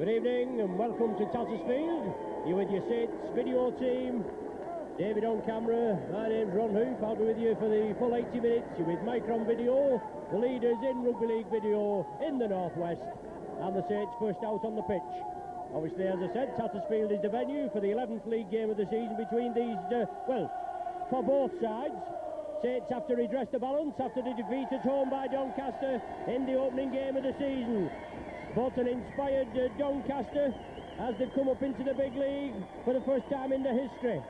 Good evening and welcome to Tattersfield. You're with your Saints video team. David on camera, my name's Ron Hoof. I'll be with you for the full 80 minutes. You're with Micron Video, the leaders in Rugby League video in the Northwest, and the Saints first out on the pitch. Obviously, as I said, Tattersfield is the venue for the 11th league game of the season between these, for both sides. Saints have to redress the balance after the defeat at home by Doncaster in the opening game of the season. But an inspired Doncaster as they've come up into the big league for the first time in their history.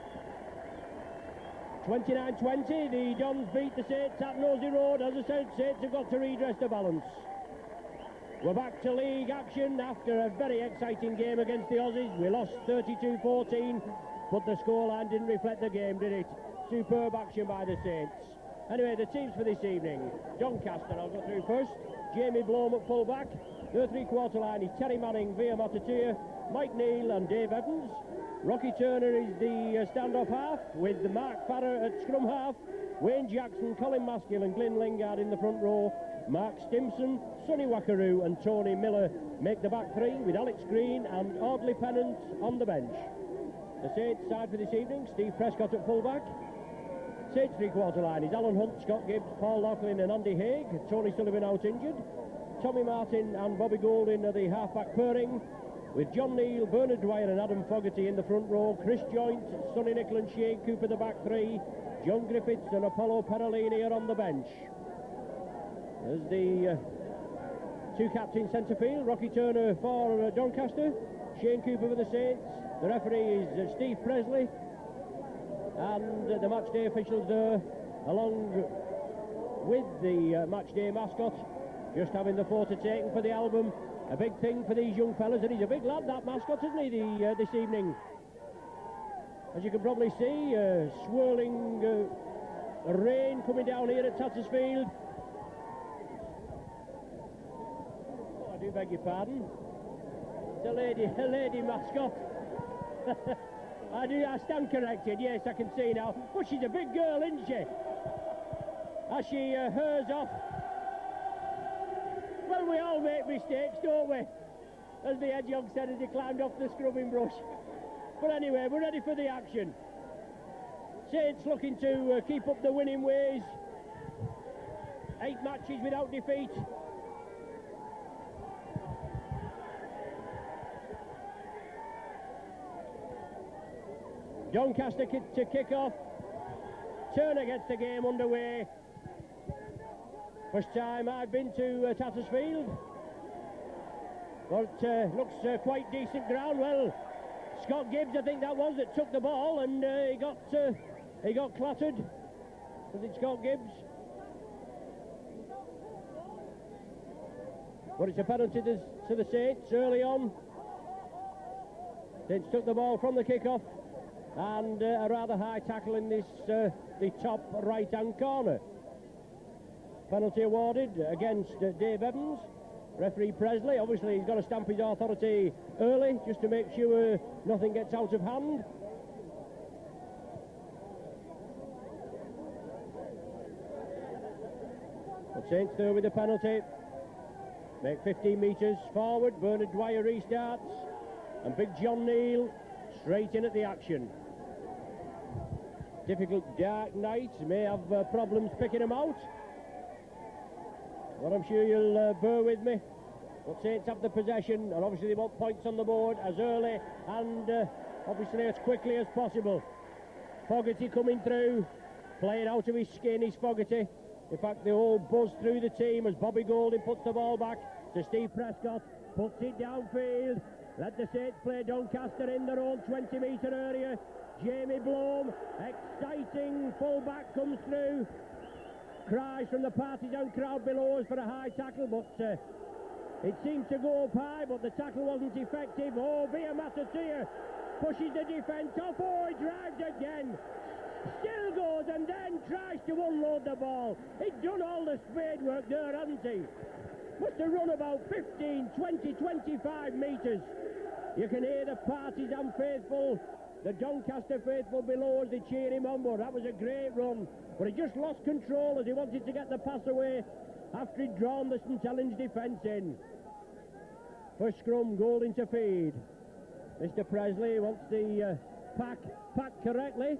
29-20, the Dons beat the Saints at Nosey Road. As I said, Saints have got to redress the balance. We're back to league action after a very exciting game against the Aussies. We lost 32-14, but the scoreline didn't reflect the game, did it? Superb action by the Saints. Anyway, the teams for this evening. Doncaster, I'll go through first. Jamie Blome at full-back. Their three-quarter line is Terry Manning, Via Matatia, Mike Neal and Dave Evans. Rocky Turner is the stand-off half, with Mark Farrer at scrum half. Wayne Jackson, Colin Maskill and Glyn Lingard in the front row. Mark Stimson, Sonny Wakaru and Tony Miller make the back three, with Alex Green and Audley Pennant on the bench. The Saints side for this evening, Steve Prescott at full-back. Saints three-quarter line is Alan Hunt, Scott Gibbs, Paul Laughlin and Andy Haig. Tony Sullivan out injured. Tommy Martin and Bobby Golding are the half-back pairing, with John Neal, Bernard Dwyer and Adam Fogarty in the front row. Chris Joynt, Sonny Nicholl and Shane Cooper the back three. John Griffiths and Apollo Perolini are on the bench. There's the two captains centre field, Rocky Turner for Doncaster, Shane Cooper for the Saints. The referee is Steve Presley, and the match day officials there, along with the match day mascot, just having the photo taken for the album. A big thing for these young fellas, and he's a big lad, that mascot, isn't he, this evening? As you can probably see, swirling rain coming down here at Tattersfield. Oh, I do beg your pardon. It's a lady mascot. I stand corrected, yes, I can see now. But she's a big girl, isn't she? As she hers off. Well, we all make mistakes, don't we? As the hedgehog said as he climbed off the scrubbing brush. But anyway, we're ready for the action. Saints looking to keep up the winning ways. 8 matches without defeat. Doncaster to kick off. Turner gets the game underway. First time I've been to Tattersfield, but looks quite decent ground. Well, Scott Gibbs, I think that was, that took the ball, and he got clattered. Was it Scott Gibbs? But it's a penalty to the Saints early on. Saints took the ball from the kick-off, and a rather high tackle in this the top right-hand corner. Penalty awarded against Dave Evans. Referee Presley, obviously he's got to stamp his authority early just to make sure nothing gets out of hand. But Saints there with the penalty. Make 15 metres forward. Bernard Dwyer restarts, and Big John Neal straight in at the action. Difficult dark night, may have problems picking him out. Well, I'm sure you'll bear with me. But Saints have the possession, and obviously they want points on the board as early and obviously as quickly as possible. Fogarty coming through, playing out of his skin is Fogarty. In fact, the whole buzz through the team as Bobby Golding puts the ball back to Steve Prescott, puts it downfield. Let the Saints play Doncaster in their own 20-metre area. Jamie Blome, exciting full-back comes through. Cries from the partisan crowd below us for a high tackle, but it seemed to go up high, but the tackle wasn't effective. Oh, Via Matatia pushes the defence off. Oh, he drives again. Still goes and then tries to unload the ball. He's done all the spade work there, hasn't he? Must have run about 15, 20, 25 metres. You can hear the partisan faithful, the Doncaster faithful below as they cheer him on, but that was a great run. But he just lost control as he wanted to get the pass away after he'd drawn the St Helens defence in. for scrum. Golding to feed. Mr. Presley wants the pack correctly.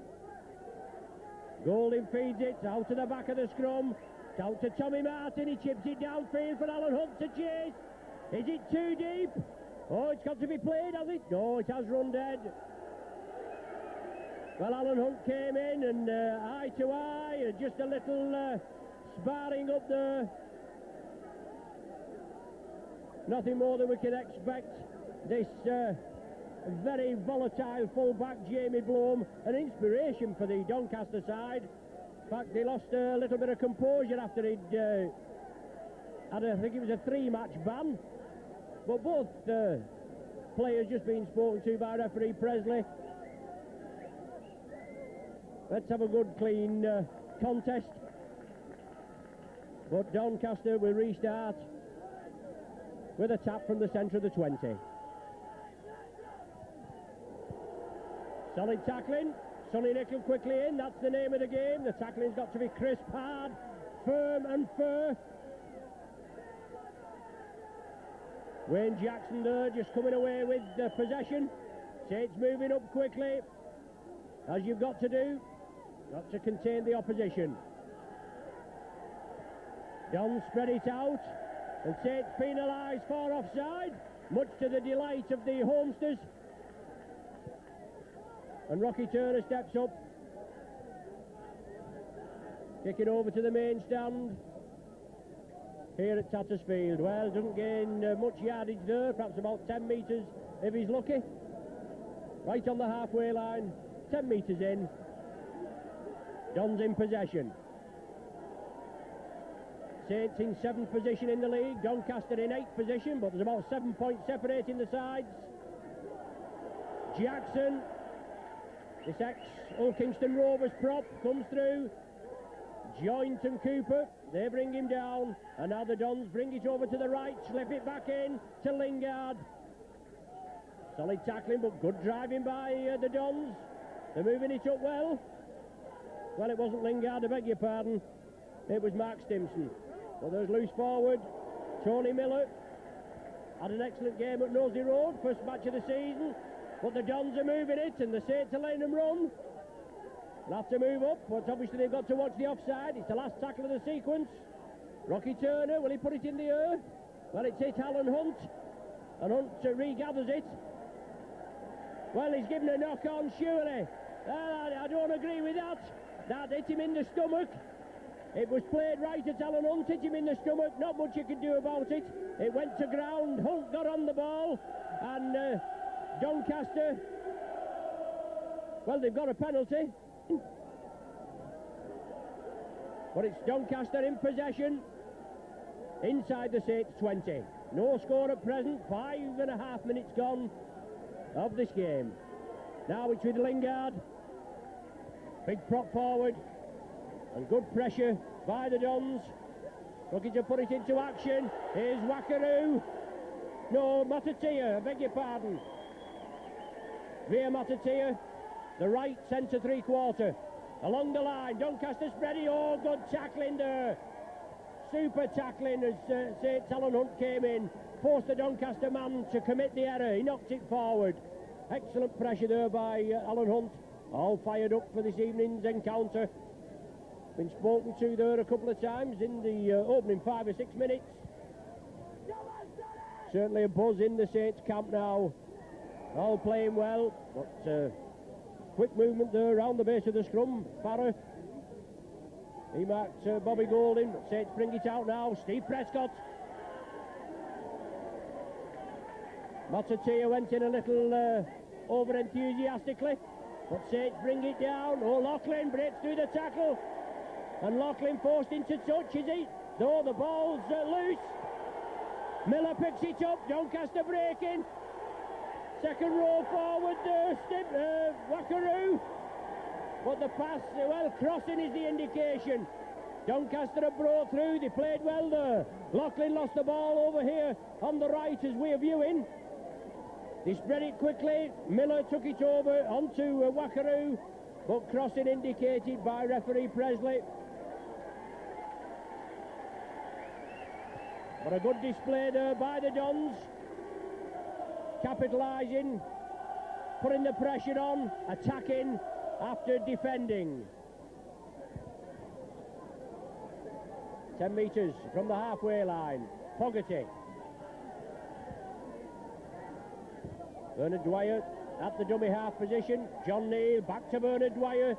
Golding feeds it out to the back of the scrum. Out to Tommy Martin. He chips it downfield for Alan Hunt to chase. Is it too deep? Oh, it's got to be played, has it? No, it has run dead. Well, Alan Hunt came in and eye to eye, just a little sparring up there. Nothing more than we can expect. This very volatile full-back Jamie Blome, an inspiration for the Doncaster side. In fact, they lost a little bit of composure after he'd had, I think it was a 3-match ban. But both players just been spoken to by referee Presley. Let's have a good, clean contest. But Doncaster will restart with a tap from the centre of the 20. Solid tackling. Sonny Nickel quickly in. That's the name of the game. The tackling's got to be crisp, hard, firm and fair. Wayne Jackson there just coming away with the possession. Saints moving up quickly, as you've got to do. Got to contain the opposition. Don spread it out, and Saints penalised for offside, much to the delight of the homesters. And Rocky Turner steps up, kicking over to the main stand here at Tattersfield. Well, doesn't gain much yardage there, perhaps about 10 metres if he's lucky. Right on the halfway line, 10 metres in. Don's in possession. Saints in 7th position in the league, Doncaster in 8th position, but there's about 7 points separating the sides. Jackson, this ex-Old Kingston Rovers prop, comes through. Joint and Cooper, they bring him down, and now the Dons bring it over to the right, slip it back in to Lingard. Solid tackling, but good driving by the Dons. They're moving it up well. Well, it wasn't Lingard, I beg your pardon. It was Mark Stimson. Well, there's loose forward. Tony Miller had an excellent game at Nosey Road, first match of the season. But the Dons are moving it, and the Saints are letting them run. They'll have to move up, but obviously they've got to watch the offside. It's the last tackle of the sequence. Rocky Turner, will he put it in the air? Well, it's hit Alan Hunt, and Hunt regathers it. Well, he's given a knock on, surely. I don't agree with that. That hit him in the stomach. It was played right at Alan Hunt, hit him in the stomach. Not much you can do about it. It went to ground. Hunt got on the ball, and Doncaster, well, they've got a penalty. But it's Doncaster in possession inside the Saints 20. No score at present, 5.5 minutes gone of this game. Now it's with Lingard. Big prop forward and good pressure by the Dons. Looking to put it into action. Here's Wackaroo. No, Matatia, I beg your pardon. Via Matatia, the right centre three-quarter. Along the line, Doncaster spreading. Oh, good tackling there. Super tackling as St. Alan Hunt came in. Forced the Doncaster man to commit the error. He knocked it forward. Excellent pressure there by Alan Hunt. All fired up for this evening's encounter. Been spoken to there a couple of times in the opening 5 or 6 minutes. Certainly a buzz in the Saints camp now. All playing well, but quick movement there around the base of the scrum. Farrer, he marked Bobby Golding. Saints bring it out now. Steve Prescott. Matatia went in a little over enthusiastically, but Saints bring it down. Oh, Loughlin breaks through the tackle, and Loughlin forced into touch, is he? No, the ball's loose. Miller picks it up. Doncaster breaking. Second row forward, Wackaroo. But the pass, well, crossing is the indication. Doncaster have brought through, they played well there. Loughlin lost the ball over here on the right as we're viewing. They spread it quickly. Miller took it over onto Wackaroo, but crossing indicated by referee Presley. But a good display there by the Dons. capitalising, putting the pressure on, attacking after defending. 10 metres from the halfway line. Fogarty. Bernard Dwyer at the dummy half position. John Neal back to Bernard Dwyer.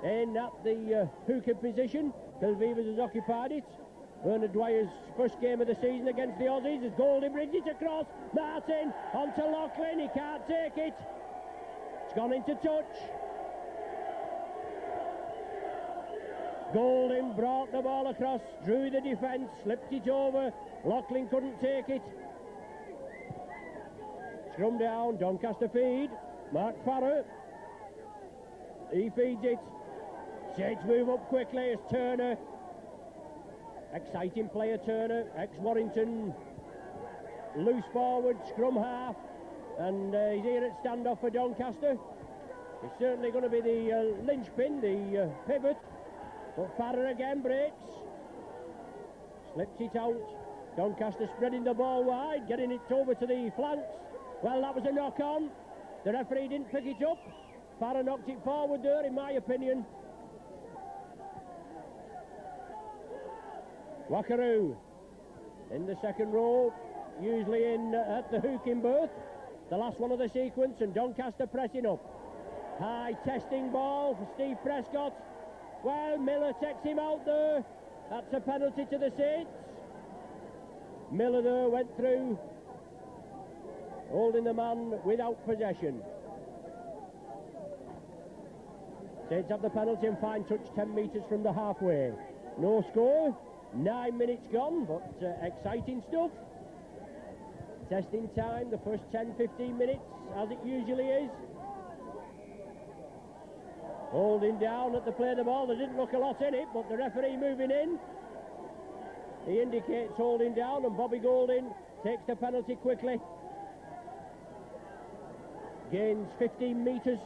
In at the hooker position. Phil Vivers has occupied it. Bernard Dwyer's first game of the season against the Aussies as Golding brings it across. Martin onto Loughlin. He can't take it. It's gone into touch. Golding brought the ball across, drew the defence, slipped it over. Loughlin couldn't take it. Scrum down, Doncaster feed. Mark Farrer. He feeds it. Saints move up quickly as Turner. Exciting player Turner, ex-Warrington. Loose forward, scrum half. And he's here at standoff for Doncaster. He's certainly going to be the linchpin, the pivot. But Farrer again breaks. Slips it out. Doncaster spreading the ball wide, getting it over to the flanks. Well, that was a knock-on. The referee didn't pick it up. Farrer knocked it forward there, in my opinion. Wackaroo in the second row, usually in at the hooking berth. The last one of the sequence, and Doncaster pressing up. High testing ball for Steve Prescott. Well, Miller takes him out there. That's a penalty to the Saints. Miller there went through, holding the man without possession. Saints have the penalty and fine touch 10 metres from the halfway. No score, 9 minutes gone, but exciting stuff. Testing time, the first 10-15 minutes, as it usually is. Holding down at the play of the ball. There didn't look a lot in it, but the referee moving in. He indicates holding down, and Bobby Golding takes the penalty quickly. Gains 15 metres,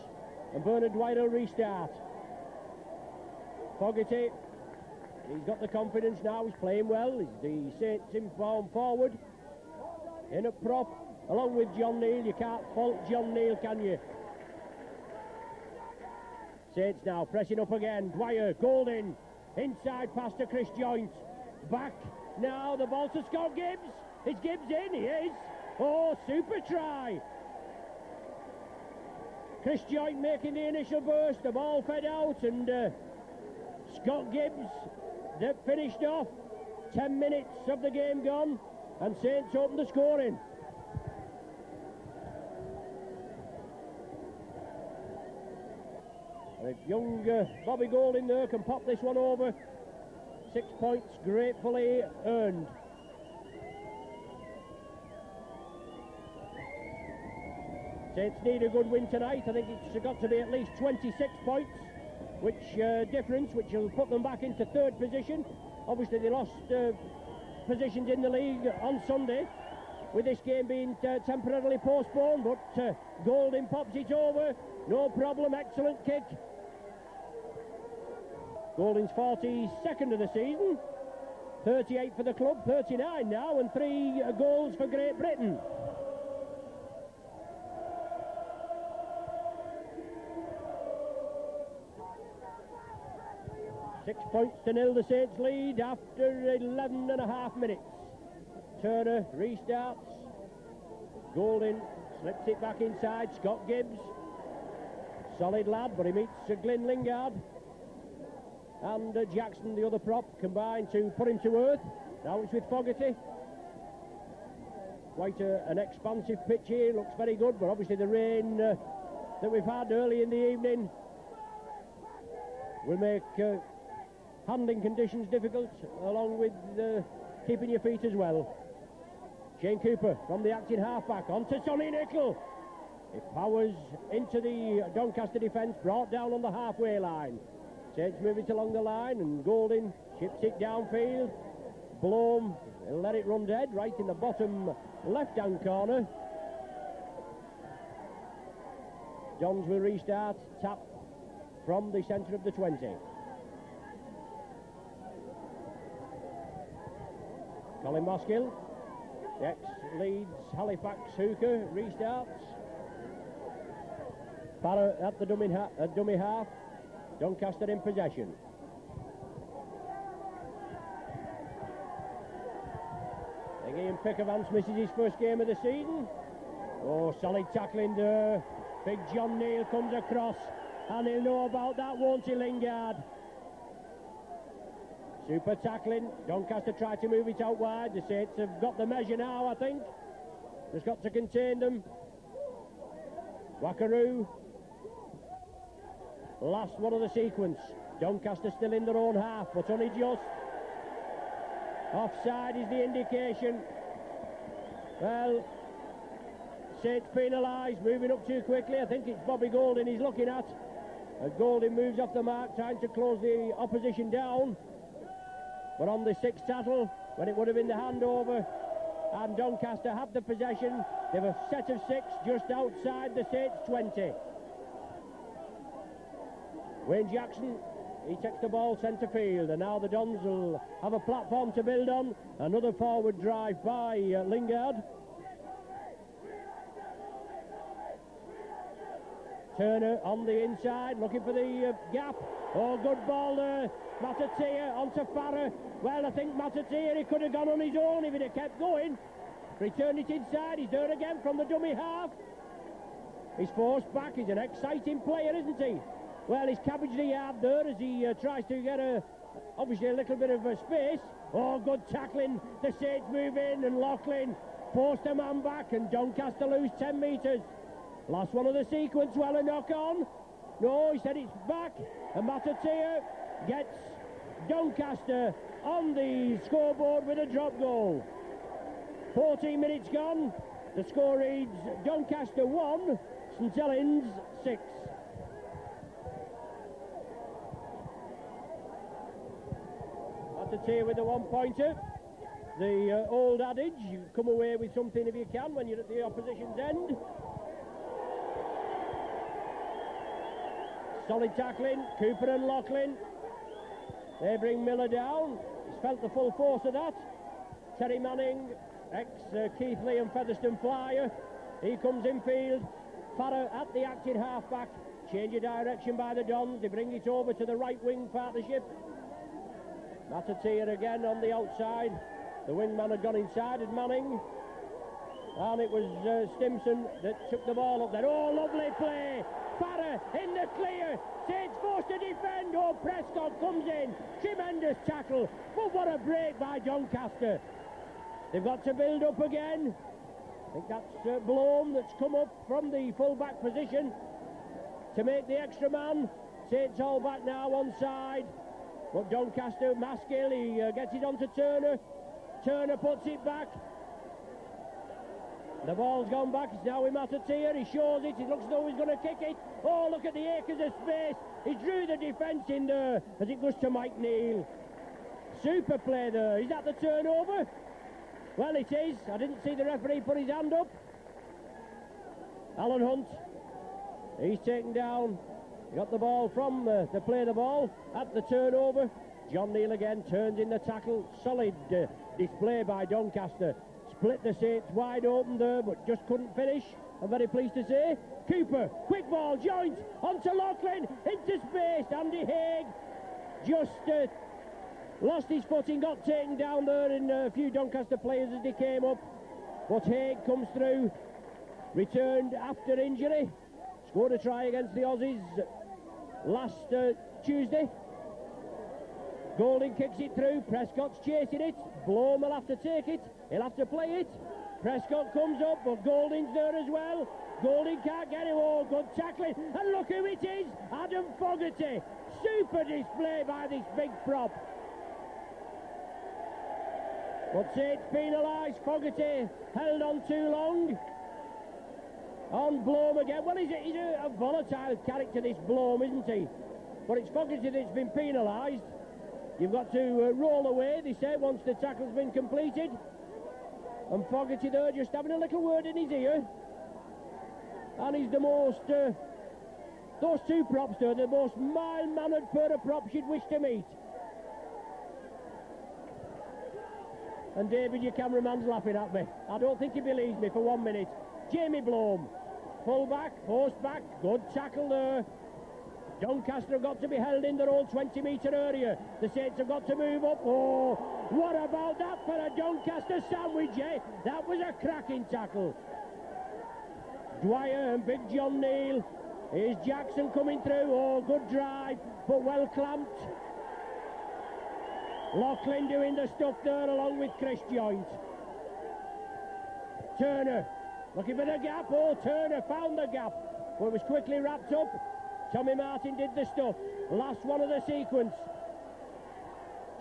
and Bernard Dwyer will restart. Fogarty, he's got the confidence now, he's playing well. He's the Saints informed forward. In at prop, along with John Neal. You can't fault John Neal, can you? Saints now pressing up again. Dwyer, Golding, inside pass to Chris Joynt. Back now, the ball to Scott Gibbs. Is Gibbs in? He is. Oh, super try. Chris Joynt making the initial burst. The ball fed out, and Scott Gibbs that finished off. 10 minutes of the game gone, and Saints open the scoring. Young Bobby Golding there can pop this one over. 6 points gratefully earned. Saints need a good win tonight. I think it's got to be at least 26 points, which will put them back into third position. Obviously they lost positions in the league on Sunday, with this game being temporarily postponed, but Golding pops it over, no problem, excellent kick. Golding's 42nd of the season, 38 for the club, 39 now, and 3 goals for Great Britain. Six points to nil, the Saints lead after 11 and a half minutes. Turner restarts. Golding slips it back inside. Scott Gibbs, solid lad, but he meets Glyn Lingard. And Jackson, the other prop, combined to put him to earth. Now it's with Fogarty. Quite an expansive pitch here, looks very good, but obviously the rain that we've had early in the evening will make handling conditions difficult, along with keeping your feet as well. Shane Cooper from the acting halfback onto Sonny Nicol. It powers into the Doncaster defence, brought down on the halfway line. Saints move it along the line, and Golding chips it downfield. Blome, he'll let it run dead right in the bottom left-hand corner. Johns will restart, tap from the centre of the 20. Colin Moskill The ex-Leeds Halifax hooker restarts. Farrer at the dummy half. Doncaster in possession. Again, Pickavance misses his first game of the season. Oh, solid tackling there. Big John Neal comes across, and he'll know about that, won't he, Lingard? Super tackling. Doncaster tried to move it out wide. The Saints have got the measure now, I think. Just got to contain them. Wackaroo. Last one of the sequence. Doncaster still in their own half, but only just. Offside is the indication. Well, Saints penalised, moving up too quickly. I think it's Bobby Golding he's looking at. Golding moves off the mark, trying to close the opposition down. But on the sixth tackle, when it would have been the handover, and Doncaster had the possession, they have a set of six just outside the Saints 20. Wayne Jackson, he takes the ball centre field, and now the Dons will have a platform to build on. Another forward drive by Lingard. Turner on the inside, looking for the gap. Oh, good ball there. Matatea onto Farrer. Well, I think Matatea, he could have gone on his own if he'd have kept going. Returned it inside. He's there again from the dummy half. He's forced back. He's an exciting player, isn't he? Well, he's cabbaged the yard there as he tries to get obviously a little bit of space. Oh, good tackling. The Saints move in, and Loughlin forced a man back, and Doncaster lose 10 metres. Last one of the sequence. Well, a knock on. No, he said it's back, and Matatea gets Doncaster on the scoreboard with a drop goal. 14 minutes gone. The score reads Doncaster 1, St Helens 6. Matatea with the one-pointer. The old adage, you come away with something if you can when you're at the opposition's end. Solid tackling. Cooper and Loughlin. They bring Miller down. He's felt the full force of that. Terry Manning, ex-Keithley and Featherstone flyer. He comes infield. Farrer at the acting half-back. Change of direction by the Dons. They bring it over to the right-wing partnership. Matatea again on the outside. The wingman had gone inside, and Manning. And it was Stimson that took the ball up there. Oh, lovely play. Farrer in the clear. Saints forced to defend. Oh, Prescott comes in. Tremendous tackle. But what a break by Doncaster. They've got to build up again. I think that's Blome that's come up from the full-back position to make the extra man. Saints all back now on side. But Doncaster, Maskill, he gets it onto Turner. Turner puts it back. The ball's gone back. It's now with Matatea. He shows it. It looks as though he's going to kick it. Oh, look at the acres of space. He drew the defence in there as it goes to Mike Neal. Super play there. Is that the turnover? Well, it is. I didn't see the referee put his hand up. Alan Hunt. He's taken down. He got the ball from the play the ball at the turnover. John Neal again turns in the tackle. Solid display by Doncaster. Split the Saints wide open there, but just couldn't finish. I'm very pleased to say. Cooper, quick ball, joint, onto Loughlin, into space. Andy Haig just lost his footing, got taken down there in a few Doncaster players as they came up. But Haig comes through, returned after injury. Scored a try against the Aussies last Tuesday. Golding kicks it through. Prescott's chasing it. Blome will have to take it. He'll have to play it. Prescott comes up, but Golding's there as well. Golding can't get him. Oh, good tackling. And look who it is. Adam Fogarty. Super display by this big prop. But Saints penalised. Fogarty held on too long. On Blome again. Well, he's a volatile character, this Blome, isn't he? But it's Fogarty that's been penalised. You've got to roll away, they say, once the tackle's been completed. And Fogarty there just having a little word in his ear. And he's the most, those two props there, the most mild-mannered pair of props you'd wish to meet. And David, your cameraman's laughing at me. I don't think he believes me for 1 minute. Jamie Blome, full back, post back, good tackle there. Doncaster have got to be held in their own 20-metre area. The Saints have got to move up. Oh, what about that for a Doncaster sandwich, eh? That was a cracking tackle. Dwyer and Big John Neal. Here's Jackson coming through. Oh, good drive, but well clamped. Loughlin doing the stuff there along with Chris Joint. Turner looking for the gap. Oh, Turner found the gap, but it was quickly wrapped up. Tommy Martin did the stuff. Last one of the sequence.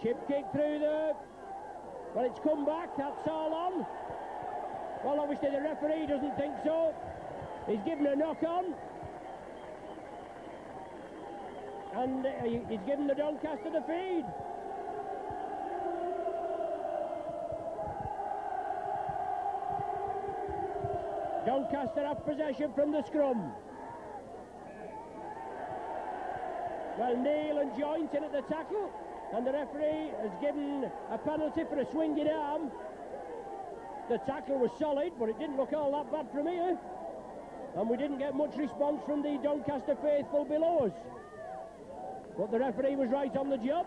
Chip kick through there. Well, it's come back. That's all on. Well, obviously the referee doesn't think so. He's given a knock on. And he's given the Doncaster the feed. Doncaster have possession from the scrum. Well, Neal and Joint in at the tackle, and the referee has given a penalty for a swinging arm. The tackle was solid, but it didn't look all that bad from here. And we didn't get much response from the Doncaster faithful below us. But the referee was right on the job,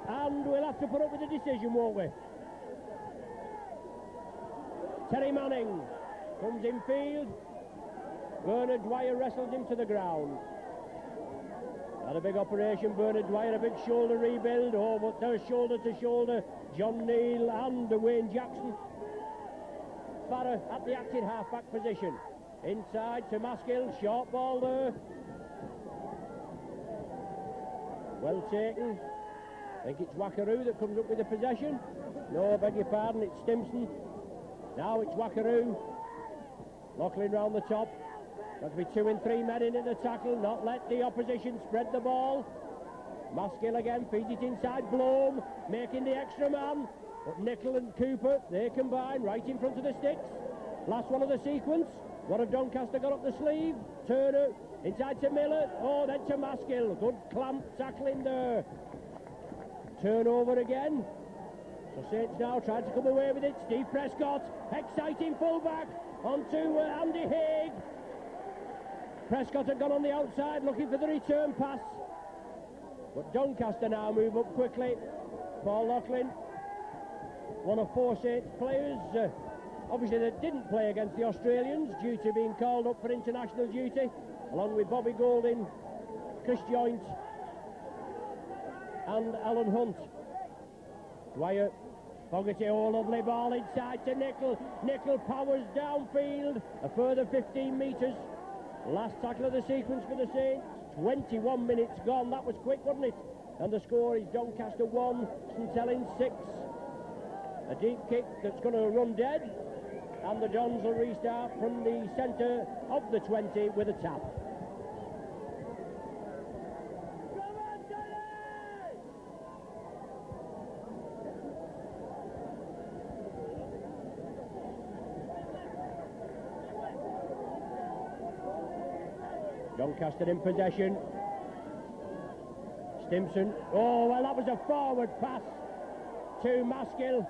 and we'll have to put up with the decision, won't we? Terry Manning comes in field. Bernard Dwyer wrestles him to the ground. Had a big operation, Bernard Dwyer, a big shoulder rebuild. Oh, but there's shoulder to shoulder. John Neal and Wayne Jackson. Farrer at the active half-back position. Inside to Maskill, short ball there. Well taken. I think it's Wackaroo that comes up with the possession. No, I beg your pardon, it's Stimson. Now it's Wackaroo. Loughlin round the top. Got to be 2 and 3 men in at the tackle, not let the opposition spread the ball. Maskill again, feeds it inside, Blome, making the extra man. But Nicol and Cooper, they combine right in front of the sticks. Last one of the sequence. What have Doncaster got up the sleeve? Turner, inside to Miller, oh, then to Maskill. Good clamp tackling there. Turnover again. So Saints now trying to come away with it. Steve Prescott, exciting fullback, onto Andy Haig. Prescott had gone on the outside looking for the return pass. But Doncaster now move up quickly. Paul Loughlin, one of 4 Saints players. Obviously they didn't play against the Australians due to being called up for international duty, along with Bobby Golding, Chris Joint and Alan Hunt. Dwyer, Fogarty, oh, lovely ball inside to Nicol. Nicol powers downfield, a further 15 metres. Last tackle of the sequence for the Saints. 21 minutes gone. That was quick, wasn't it? And the score is Doncaster 1, St Helens 6. A deep kick that's going to run dead. And the Dons will restart from the centre of the 20 with a tap. Doncaster in possession. Stimson. Oh, well, that was a forward pass to Maskill.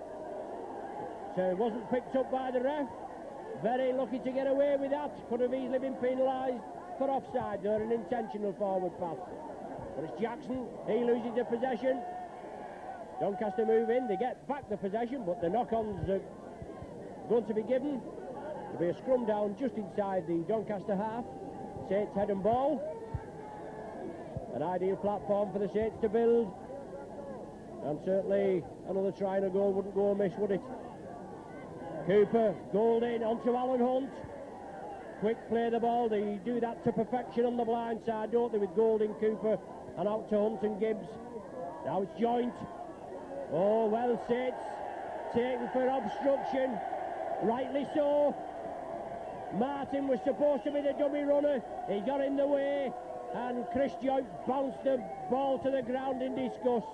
So it wasn't picked up by the ref. Very lucky to get away with that. Could have easily been penalised for offside there, an intentional forward pass. But it's Jackson. He loses the possession. Doncaster move in. They get back the possession, but the knock-ons are going to be given. There'll be a scrum down just inside the Doncaster half. Saints head and ball. An ideal platform for the Saints to build. And certainly another try and a goal wouldn't go amiss, would it? Cooper, Golding onto Alan Hunt. Quick play the ball. They do that to perfection on the blind side, don't they, with Golding, Cooper, and out to Hunt and Gibbs. Now it's Joint. Oh, well, Saints taken for obstruction. Rightly so. Martin was supposed to be the dummy runner. He got in the way, and Chris Joint bounced the ball to the ground in disgust.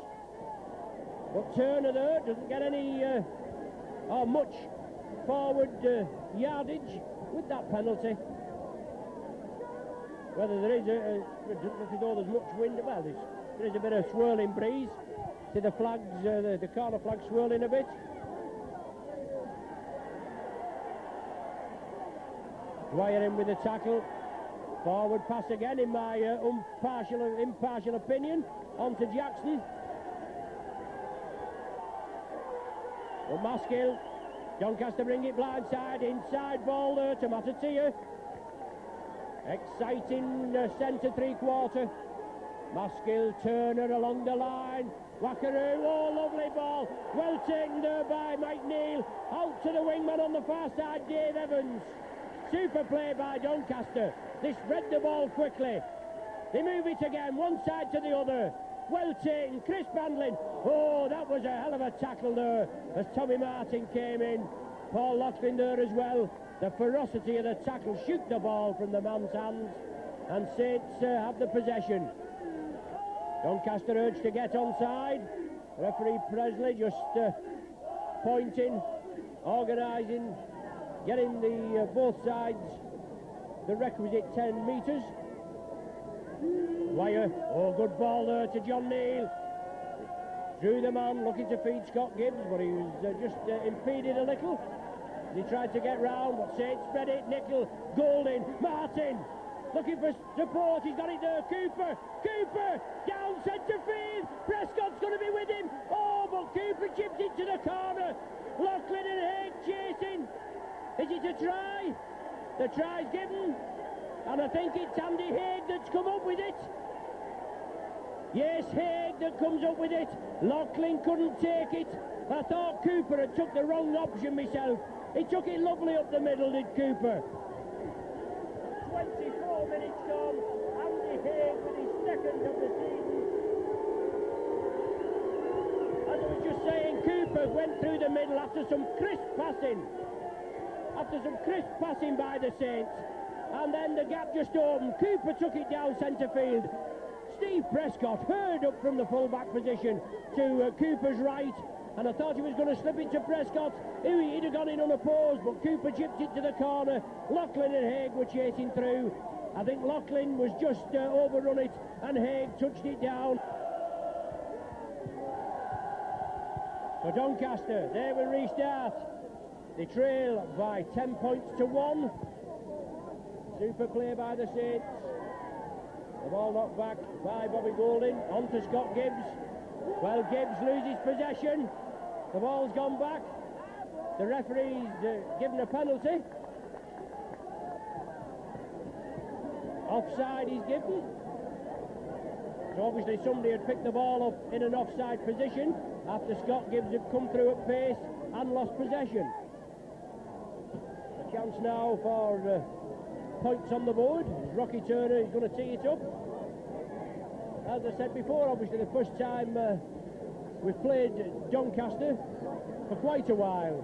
But Turner there doesn't get any or much forward yardage with that penalty. Whether there is it doesn't look as though there's much wind. Well, there is a bit of swirling breeze. See the flags, the corner flag swirling a bit. Dwyer in with the tackle. Forward pass again, in my impartial opinion, onto Jackson. But Maskill, Doncaster bring it blindside, inside ball there to Matatia. Exciting centre three-quarter. Maskill, Turner along the line. Wackaroo, oh lovely ball. Well taken there by Mike Neal. Out to the wingman on the far side, Dave Evans. Super play by Doncaster. They spread the ball quickly. They move it again, one side to the other. Well taken, crisp handling. Oh, that was a hell of a tackle there as Tommy Martin came in. Paul Loughlin there as well. The ferocity of the tackle, shoot the ball from the man's hands, and Saints have the possession. Doncaster urged to get onside. Referee Presley just pointing, organising, getting the both sides the requisite 10 metres. Dwyer, oh good ball there to John Neal. Drew the man, looking to feed Scott Gibbs, but he was just impeded a little. He tried to get round, but Saints spread it. Nickel, Golding, Martin, looking for support. He's got it there. Cooper, down centre field. Prescott's going to be with him. Oh, but Cooper chips it to the corner. Loughlin and Haig chasing. Is it a try? The try's given, and I think it's Andy Haig that's come up with it. Yes, Haig that comes up with it. Loughlin couldn't take it. I thought Cooper had took the wrong option myself. He took it lovely up the middle, did Cooper. 24 minutes gone. Andy Haig with his second of the season. As I was just saying, Cooper went through the middle after some crisp passing. By the Saints. And then the gap just opened. Cooper took it down centre field. Steve Prescott hurried up from the full-back position to Cooper's right. And I thought he was going to slip it to Prescott. He'd have gone in unopposed, but Cooper chipped it to the corner. Loughlin and Haig were chasing through. I think Loughlin was just overrun it, and Haig touched it down. For Doncaster, they will restart. They trail by 10 points to 1. Super play by the Saints. The ball knocked back by Bobby Golding. On to Scott Gibbs. Well, Gibbs loses possession. The ball's gone back. The referee's given a penalty. Offside is given. So obviously somebody had picked the ball up in an offside position after Scott Gibbs had come through at pace and lost possession. A chance now for points on the board. Rocky Turner is going to tee it up. As I said before, obviously the first time we've played Doncaster for quite a while.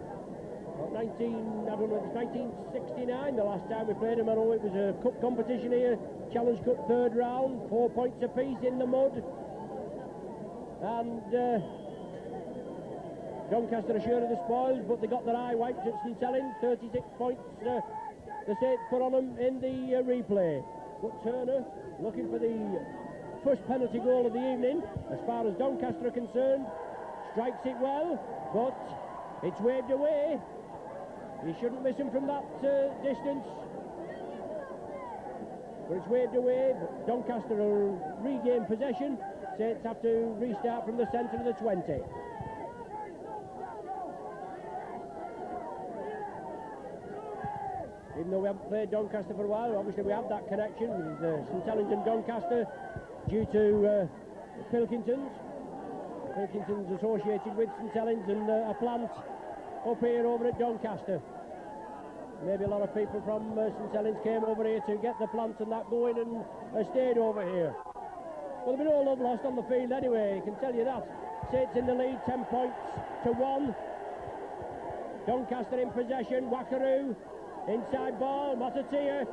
I don't know, it was 1969 the last time we played them. I know it was a cup competition here, Challenge Cup third round, 4 points apiece in the mud. And Doncaster are sure of the spoils, but they got their eye wiped at St Helens. 36 points the Saints put on them in the replay. But Turner looking for the first penalty goal of the evening as far as Doncaster are concerned. Strikes it well, but it's waved away. You shouldn't miss him from that distance. But it's waved away. But Doncaster will regain possession. Saints have to restart from the centre of the 20. Even though we haven't played Doncaster for a while, obviously we have that connection with St Helens and Doncaster due to Pilkingtons. Pilkingtons associated with St Helens and a plant up here over at Doncaster. Maybe a lot of people from St Helens came over here to get the plant and that going and stayed over here. Well, there'll be no love lost on the field anyway, I can tell you that. Saints in the lead, 10 points to 1. Doncaster in possession, Wackaroo. Inside ball, Matatia.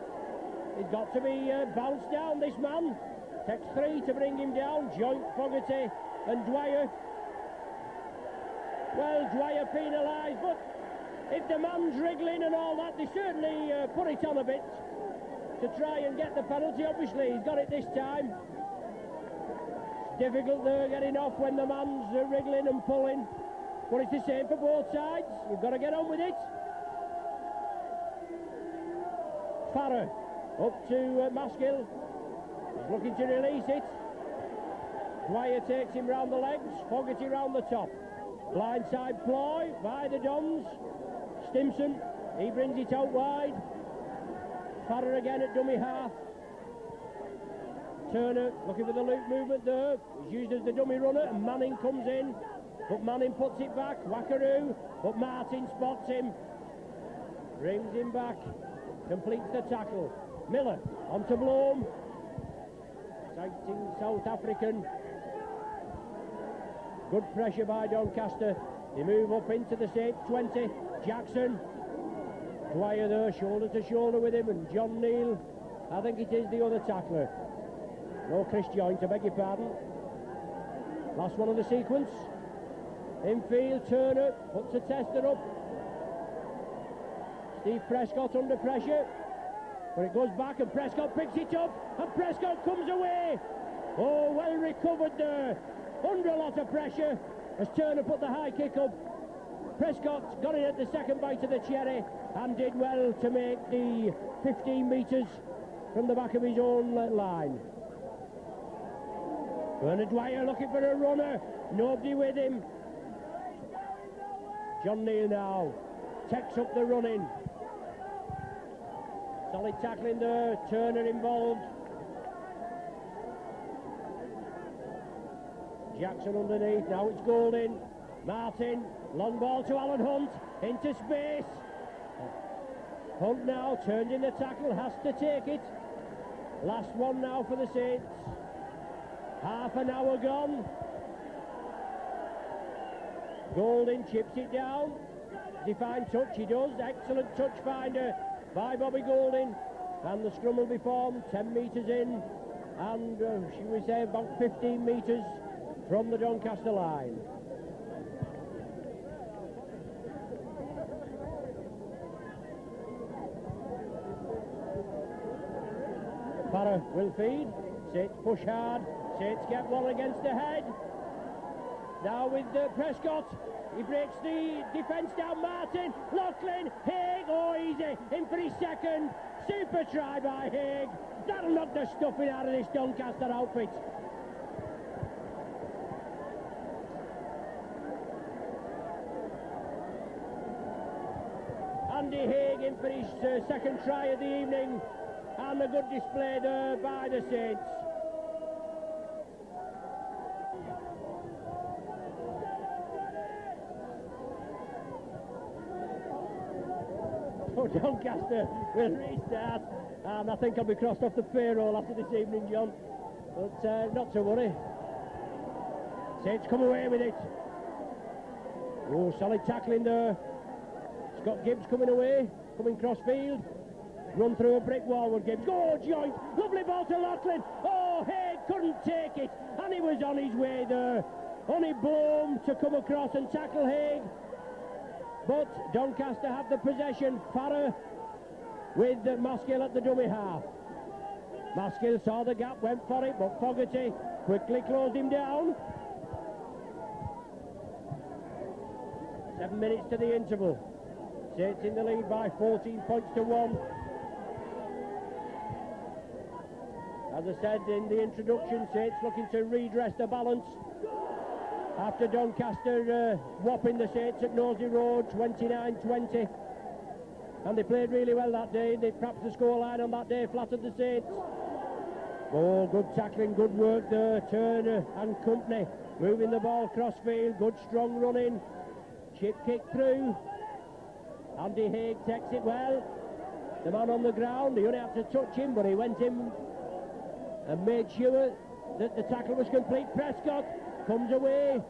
He's got to be bounced down, this man. Takes 3 to bring him down. Joint Fogarty and Dwyer. Well, Dwyer penalised, but if the man's wriggling and all that, they certainly put it on a bit to try and get the penalty. Obviously, he's got it this time. It's difficult there getting off when the man's wriggling and pulling. But it's the same for both sides. You've got to get on with it. Farrer up to Maskill. He's looking to release it. Dwyer takes him round the legs. Fogarty round the top. Blindside ploy by the Dons. Stimson, he brings it out wide. Farrer again at dummy half. Turner looking for the loop movement there. He's used as the dummy runner, and Manning comes in. But Manning puts it back. Wackaroo. But Martin spots him. Brings him back. Completes the tackle. Miller onto Bloom. Exciting South African. Good pressure by Doncaster. They move up into the Saints 20. Jackson. Dwyer there, shoulder to shoulder with him, and John Neal, I think it is the other tackler. No, Chris Joint, I beg your pardon. Last one of the sequence. Infield, Turner puts a tester up. Steve Prescott under pressure. But it goes back, and Prescott picks it up, and Prescott comes away. Oh, well recovered there. Under a lot of pressure as Turner put the high kick up. Prescott got it at the second bite of the cherry and did well to make the 15 metres from the back of his own line. Bernard Dwyer looking for a runner. Nobody with him. John Neal now takes up the running. Solid tackling there. Turner involved. Jackson underneath. Now it's Golding. Martin. Long ball to Alan Hunt. Into space. Hunt now turns in the tackle. Has to take it. Last one now for the Saints. Half an hour gone. Golding chips it down. Defined touch, he does. Excellent touch finder by Bobby Golding. And the scrum will be formed 10 metres in. And, should we say, about 15 metres from the Doncaster line. Farrer will feed. Saints push hard. Saints get one against the head. Now with Prescott. He breaks the defence down. Martin. Loughlin. Haig. Oh, easy. In for his second. Super try by Haig. That'll knock the stuffing out of this Doncaster outfit. Andy Haig in for his second try of the evening. And a good display there by the Saints. So Doncaster will restart, and I think I'll be crossed off the payroll after this evening, John. But not to worry. Saints come away with it. Oh, solid tackling there. Scott Gibbs coming away, coming cross field. Run through a brick wall with Gibbs. Oh, Joint. Lovely ball to Loughlin. Oh, Haig couldn't take it. And he was on his way there. Only Bloom to come across and tackle Haig. But Doncaster have the possession. Farrer with Maskill at the dummy half. Maskill saw the gap, went for it, but Fogarty quickly closed him down. 7 minutes to the interval. Saints in the lead by 14 points to 1. As I said in the introduction, Saints looking to redress the balance after Doncaster whopping the Saints at Nosey Road 29-20. And they played really well that day. Perhaps the scoreline on that day flattered the Saints. Oh, good tackling, good work there. Turner and company moving the ball cross field. Good strong running. Chip kick through. Andy Haig takes it well. The man on the ground, he only had to touch him, but he went in and made sure that the tackle was complete. Prescott comes away.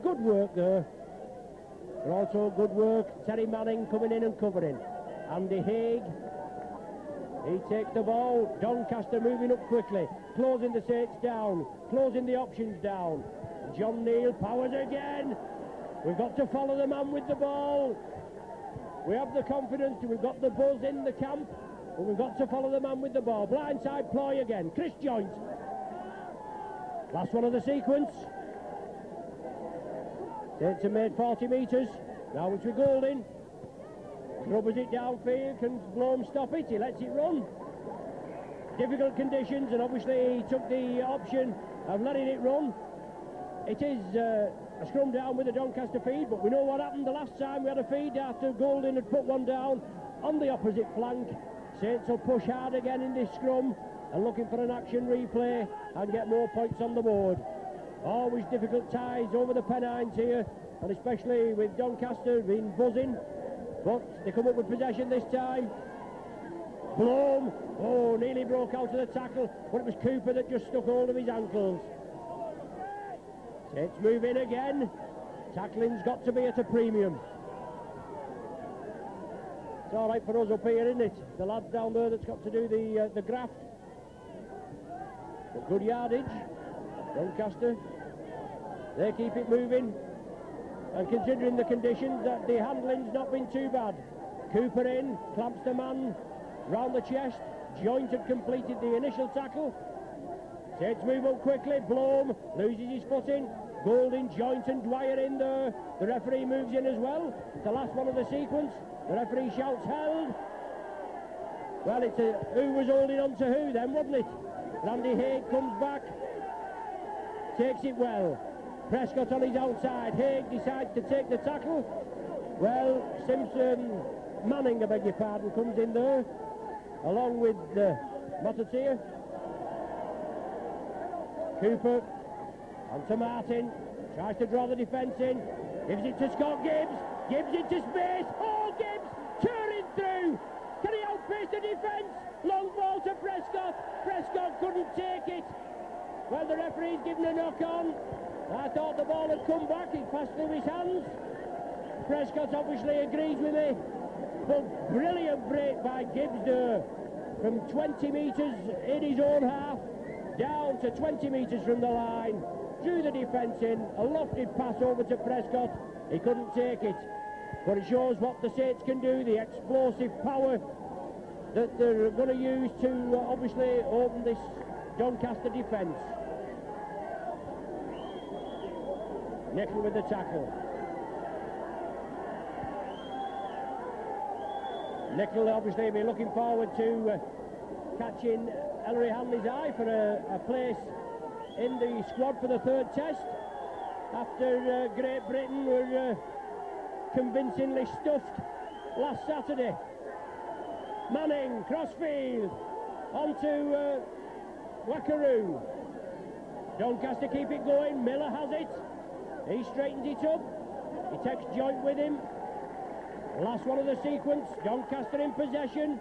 Good work there. But also good work. Terry Manning coming in and covering. Andy Haig. He takes the ball. Doncaster moving up quickly. Closing the Saints down. Closing the options down. John Neal powers again. We've got to follow the man with the ball. We have the confidence. We've got the buzz in the camp. But we've got to follow the man with the ball. Blindside ploy again. Chris Joint. Last one of the sequence. Saints have made 40 metres. Now it's with Golding. Rubbers it downfield. Can Blom stop it? He lets it run. Difficult conditions, and obviously he took the option of letting it run. It is a scrum down with the Doncaster feed, but we know what happened the last time we had a feed after Golding had put one down on the opposite flank. Saints will push hard again in this scrum and looking for an action replay and get more points on the board. Always difficult ties over the Pennines here, and especially with Doncaster being buzzing, but they come up with possession this time. Blom, oh, nearly broke out of the tackle, but it was Cooper that just stuck hold of his ankles. Saints move in again. Tackling's got to be at a premium. It's all right for us up here, isn't it? The lads down there that's got to do the graft. But good yardage. Doncaster, they keep it moving. And considering the conditions, that the handling's not been too bad. Cooper in, clamps the man round the chest. Joint had completed the initial tackle. Saints move up quickly. Blom loses his footing. Golding, Joint and Dwyer in there. The referee moves in as well. It's the last one of the sequence. The referee shouts held. Well, it's who was holding on to who then, wasn't it? Randy Haig comes back. Takes it well. Prescott on his outside. Haig decides to take the tackle. Well, Manning, I beg your pardon, comes in there, along with Matatea. Cooper onto Martin, tries to draw the defence in, gives it to Scott Gibbs, Gibbs into space. Oh, Gibbs tearing through. Can he outpace the defence? Long ball to Prescott. Prescott couldn't take it. Well, the referee's given a knock on. I thought the ball had come back. It passed through his hands. Prescott obviously agrees with me. But brilliant break by Gibbs there. From 20 metres in his own half, down to 20 metres from the line. Drew the defence in. A lofted pass over to Prescott. He couldn't take it. But it shows what the Saints can do, the explosive power that they're going to use to obviously open this Doncaster defence. Nickel with the tackle. Nickel obviously be looking forward to catching Ellery Hanley's eye for a place in the squad for the third test after Great Britain were convincingly stuffed last Saturday. Manning, crossfield, onto Wackaroo. Doncaster keep it going. Miller has it. He straightens it up. He takes Joint with him. Last one of the sequence. Doncaster in possession.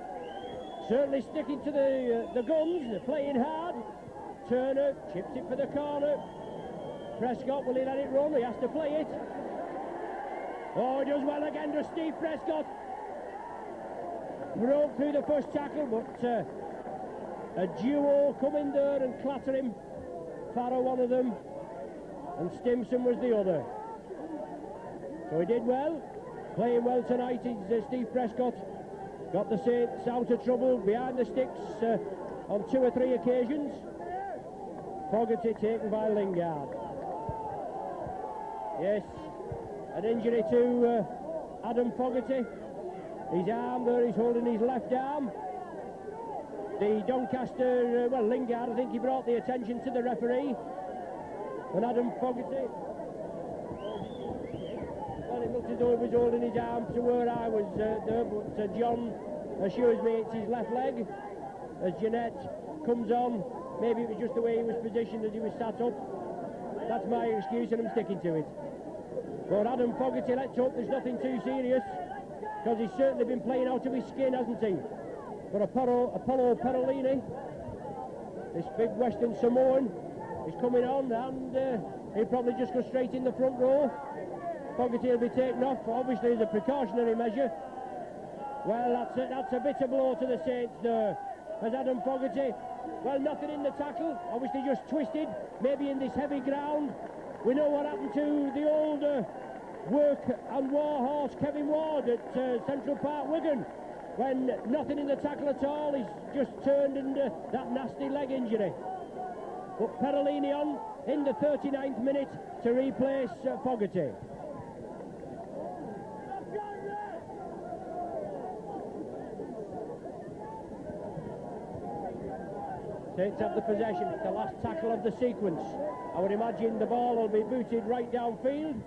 Certainly sticking to the guns. They're playing hard. Turner chips it for the corner. Prescott, will he let it run? He has to play it. Oh, he does well again, does Steve Prescott. Broke through the first tackle, but a duo come in there and clatter him. Farrow one of them, and Stimson was the other. So he did well. Playing well tonight is Steve Prescott. Got the Saints out of trouble behind the sticks on 2 or 3 occasions. Fogarty taken by Lingard. Yes, an injury to Adam Fogarty. His arm there, he's holding his left arm. The Doncaster, Lingard, I think he brought the attention to the referee. And Adam Fogarty, well, it looked as though he was holding his arm to where I was there, but John assures me it's his left leg. As Jeanette comes on, maybe it was just the way he was positioned as he was sat up. That's my excuse and I'm sticking to it. But Adam Fogarty, let's hope there's nothing too serious, because he's certainly been playing out of his skin, hasn't he? But Apollo Perolini, this big Western Samoan, is coming on, and he'll probably just go straight in the front row. Fogarty will be taken off, obviously as a precautionary measure. Well, that's a bitter blow to the Saints there. As Adam Fogarty, well, nothing in the tackle, obviously just twisted, maybe in this heavy ground. We know what happened to the old work and war horse Kevin Ward at Central Park, Wigan, when nothing in the tackle at all. He's just turned into that nasty leg injury. But Perolini on in the 39th minute to replace Fogarty. Saints have the possession. It's the last tackle of the sequence. I would imagine the ball will be booted right downfield.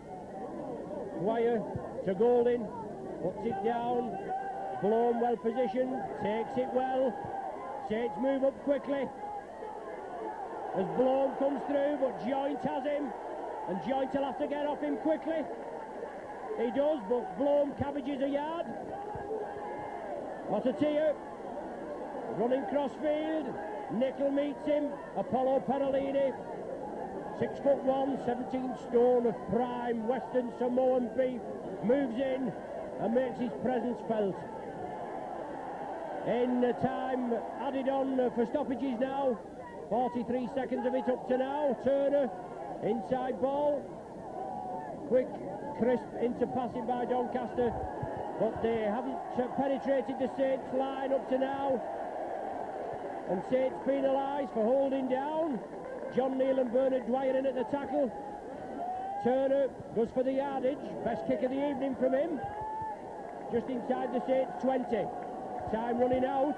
Dwyer to Golding, puts it down. Bloom well positioned, takes it well. Saints move up quickly as Bloom comes through, but Joint has him, and Joint will have to get off him quickly. He does, but Bloom cabbages a yard. Matatia running crossfield. Nickel meets him. Apollo Perolini, 6'1", 17 stone of prime Western Samoan beef, moves in and makes his presence felt. In time added on for stoppages now. 43 seconds of it up to now. Turner, inside ball. Quick, crisp into passing by Doncaster, but they haven't penetrated the Saints line up to now. And Saints penalised for holding down. John Neal and Bernard Dwyer in at the tackle. Turner goes for the yardage. Best kick of the evening from him. Just inside the Saints 20. Time running out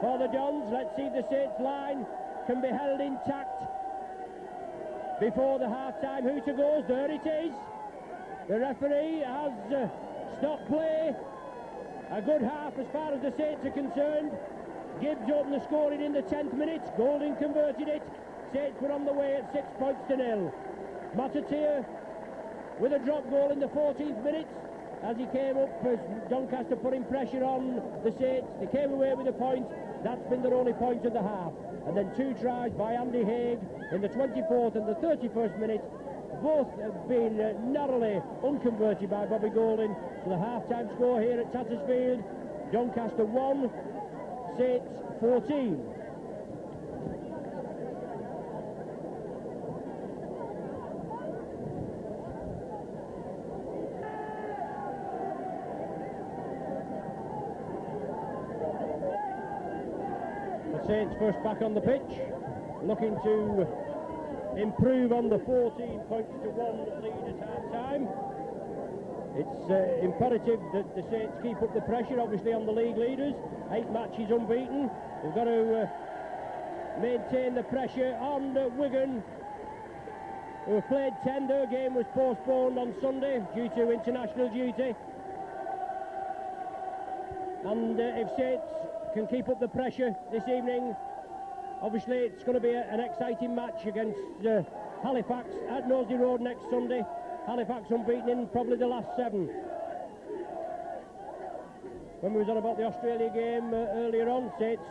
for the Dons. Let's see if the Saints line can be held intact before the half-time hooter goes. There it is. The referee has stopped play. A good half as far as the Saints are concerned. Gibbs opened the scoring in the 10th minute. Golding converted it. Saints were on the way at 6-0. Matatia with a drop goal in the 14th minute. As he came up, as Doncaster putting pressure on the Saints, they came away with a point. That's been their only point of the half. And then 2 tries by Andy Haig in the 24th and the 31st minute. Both have been narrowly unconverted by Bobby Golding. So the half-time score here at Tattersfield, Doncaster 1, Saints 14. Saints first back on the pitch, looking to improve on the 14-1 lead at half-time. It's imperative that the Saints keep up the pressure, obviously, on the league leaders. 8 matches unbeaten. We've got to maintain the pressure on Wigan, who have played 10. Their game was postponed on Sunday due to international duty. And if Saints can keep up the pressure this evening, obviously it's going to be an exciting match against Halifax at Nosey Road next Sunday. Halifax unbeaten in probably the last 7. When we was on about the Australia game earlier on, Saints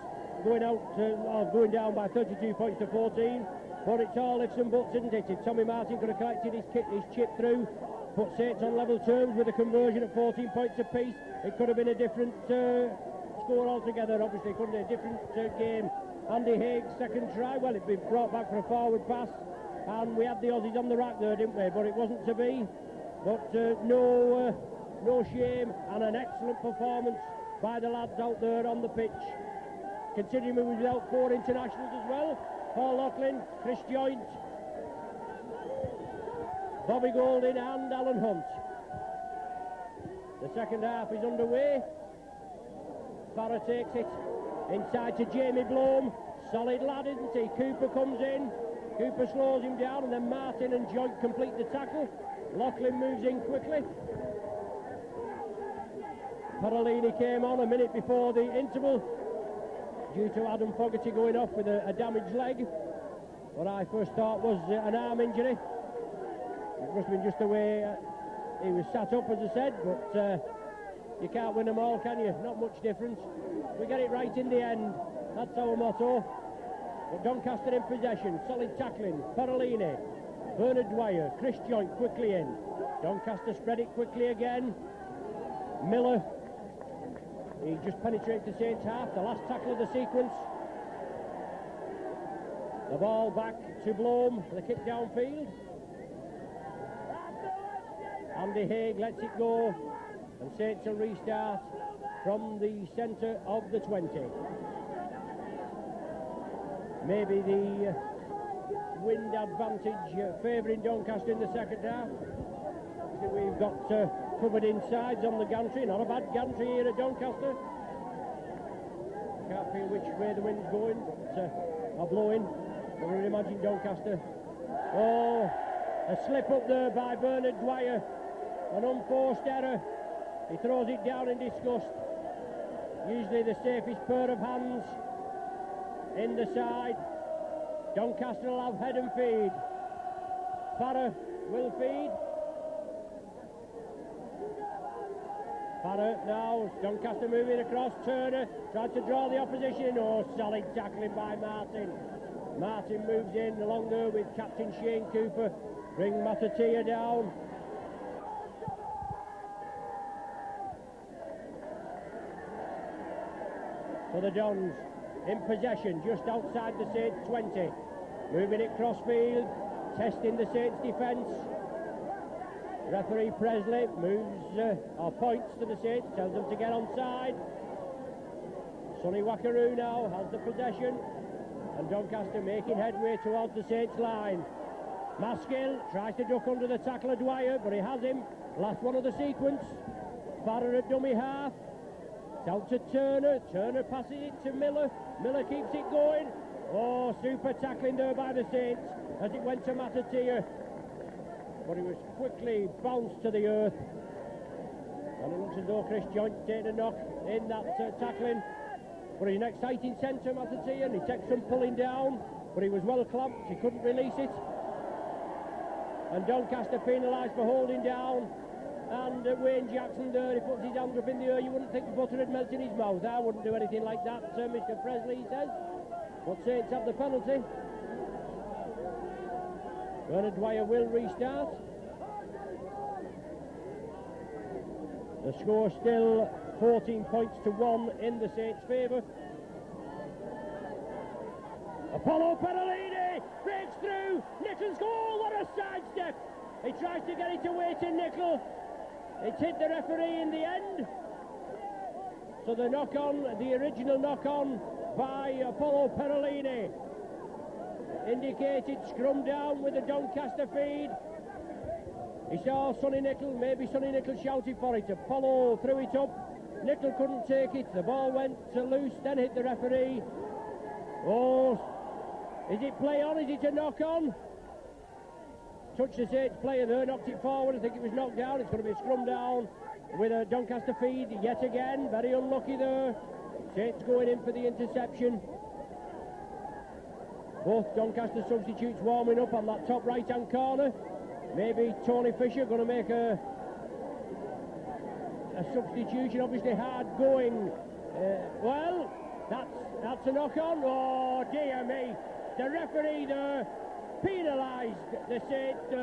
going down by 32 points to 14, but it's all ifs and buts, isn't it? If Tommy Martin could have collected his chip through, put Saints on level terms with a conversion at 14 points apiece, it could have been a different score altogether. Obviously, couldn't it? A different game. Andy Haig's second try, well, it'd been brought back for a forward pass, and we had the Aussies on the rack there, didn't we? But it wasn't to be. But no shame, and an excellent performance by the lads out there on the pitch. Considering we were without 4 internationals as well. Paul Loughlin, Chris Joint, Bobby Golding and Alan Hunt. The second half is underway. Barra takes it inside to Jamie Bloom. Solid lad, isn't he? Cooper comes in. Cooper slows him down, and then Martin and Joint complete the tackle. Loughlin moves in quickly. Perolini came on a minute before the interval due to Adam Fogarty going off with a damaged leg. What I first thought was an arm injury. It must have been just the way he was sat up, as I said, but you can't win them all, can you? Not much difference. We get it right in the end. That's our motto. But Doncaster in possession. Solid tackling. Perolini. Bernard Dwyer. Chris Joint quickly in. Doncaster spread it quickly again. Miller. He just penetrates the Saints half. The last tackle of the sequence. The ball back to Bloom. The kick downfield. Andy Haig lets it go. And Saints will restart from the centre of the 20. Maybe the wind advantage favouring Doncaster in the second half. We've got covered insides on the gantry. Not a bad gantry here at Doncaster. Can't feel which way the wind's going, but blowing. I would imagine Doncaster. Oh, a slip up there by Bernard Dwyer. An unforced error. He throws it down in disgust. Usually the safest pair of hands in the side. Doncaster will have head and feed. Farrer will feed. Farrer now, Doncaster moving across. Turner tried to draw the opposition. Oh, solid tackling by Martin. Martin moves in along there with Captain Shane Cooper. Bring Matatia down. So the Dons in possession just outside the Saints 20. Moving it crossfield, testing the Saints defence. Referee Presley moves or points to the Saints, tells them to get onside. Sonny Wakaru now has the possession, and Doncaster making headway towards the Saints line. Maskill tries to duck under the tackle of Dwyer, but he has him. Last one of the sequence. Farrer at dummy half. It's out to Turner. Turner passes it to Miller. Miller keeps it going. Oh, super tackling there by the Saints as it went to Matatia. But he was quickly bounced to the earth. And it looks as though Chris Joynt's taking a knock in that tackling. But he's an exciting centre, Matatia, and he takes some pulling down. But he was well clamped. He couldn't release it. And Doncaster penalised for holding down. And Wayne Jackson there, he puts his hand up in the air. You wouldn't think butter had melted in his mouth. I wouldn't do anything like that, Mr. Presley says. But Saints have the penalty. Bernard Dwyer will restart. The score still 14 points to 1 in the Saints' favour. Apollo Perolini breaks through. Nichol's goal, what a sidestep! He tries to get it away to Nicol. It's hit the referee in the end. So the knock-on, the original knock-on by Apollo Perolini indicated scrum down with the Doncaster feed. He saw Sonny Nicol, maybe Sonny Nicol shouted for it. Apollo threw it up. Nicol couldn't take it. The ball went loose, then hit the referee. Oh, is it play on? Is it a knock-on? Touched the Saints player there, knocked it forward. I think it was knocked down. It's going to be a scrum down with a Doncaster feed yet again. Very unlucky there. Saints going in for the interception. Both Doncaster substitutes warming up on that top right-hand corner. Maybe Tony Fisher going to make a substitution. Obviously hard going. Well, that's a knock-on. Oh dear me! The referee there penalised the Saints,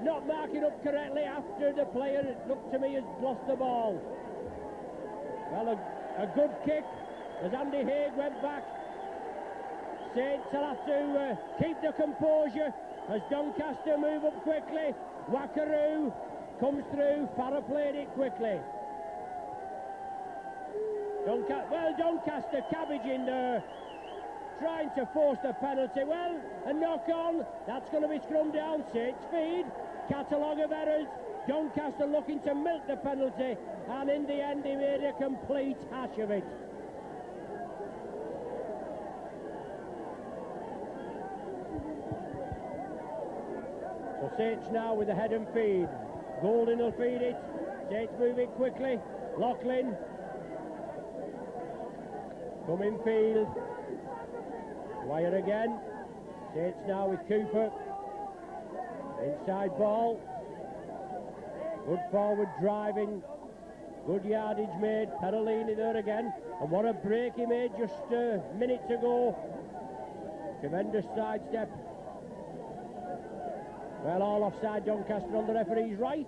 not marking up correctly after the player, it looked to me, has lost the ball. Well, a good kick as Andy Haig went back. Saints will have to keep the composure as Doncaster move up quickly. Wakaru comes through. Farrer played it quickly. Doncaster cabbaging there, trying to force the penalty. Well, a knock-on. That's going to be scrum down. Saints feed. Catalogue of errors. Doncaster looking to milk the penalty, and in the end he made a complete hash of it. So Saints now with the head and feed. Golden will feed it. Saints moving quickly. Loughlin. Coming field. Dwyer again. Saints now with Cooper. Inside ball. Good forward driving. Good yardage made. Perolini there again. And what a break he made just minutes ago. Tremendous sidestep. Well, all offside Doncaster on the referee's right.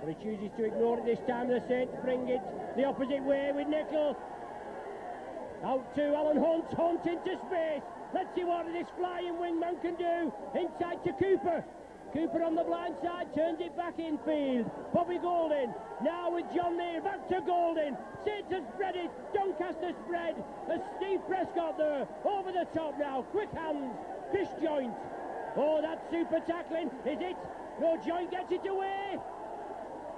But he chooses to ignore it this time. The Saints bring it the opposite way with Nicol. Out to Alan Hunt. Hunt into space. Let's see what this flying wingman can do. Inside to Cooper. Cooper on the blind side, turns it back infield. Bobby Golding, now with John Neal, back to Golding. Saints has spread it, Doncaster spread. As Steve Prescott there, over the top now, quick hands, Chris Joynt. Oh, that's super tackling, is it? No, Joynt gets it away.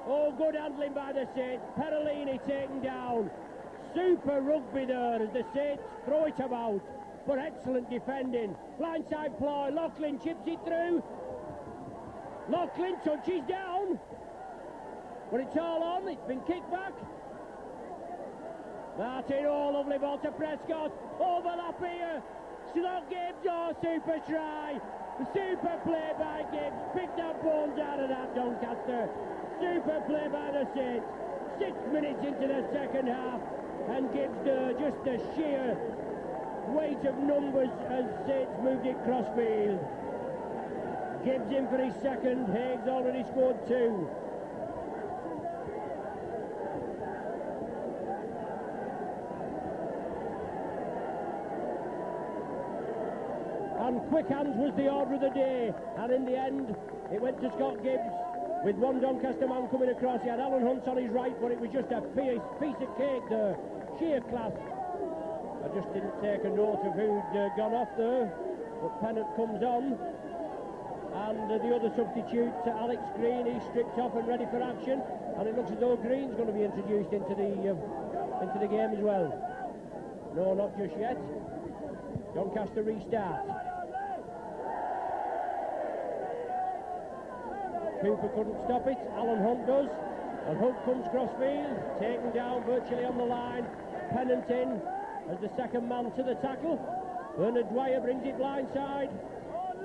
Oh, good handling by the Saints. Perolini taken down. super rugby there as the Saints throw it about, but excellent defending. Blindside ploy, Loughlin chips it through. Loughlin touches down, but it's all on, it's been kicked back. Martin, oh, lovely ball to Prescott, overlap here. Slot Gibbs, oh, super try. Super play by Gibbs, picked up bones out of that, Doncaster. Super play by the Saints. 6 minutes into the second half, and Gibbs just the sheer weight of numbers as Saints moved it crossfield. Gibbs in for his second, Haig's already scored 2. And quick hands was the order of the day, and in the end it went to Scott Gibbs with one Doncaster man coming across. He had Alan Hunt on his right, but it was just a piece of cake there, sheer class. I just didn't take a note of who'd gone off there, but Pennant comes on, and the other substitute, Alex Green, he's stripped off and ready for action, and it looks as though Green's going to be introduced into the game as well. No, not just yet. Doncaster restart. Cooper couldn't stop it, Alan Hunt does, and Hunt comes crossfield, taken down virtually on the line. Pennant in as the second man to the tackle. Bernard Dwyer brings it blindside.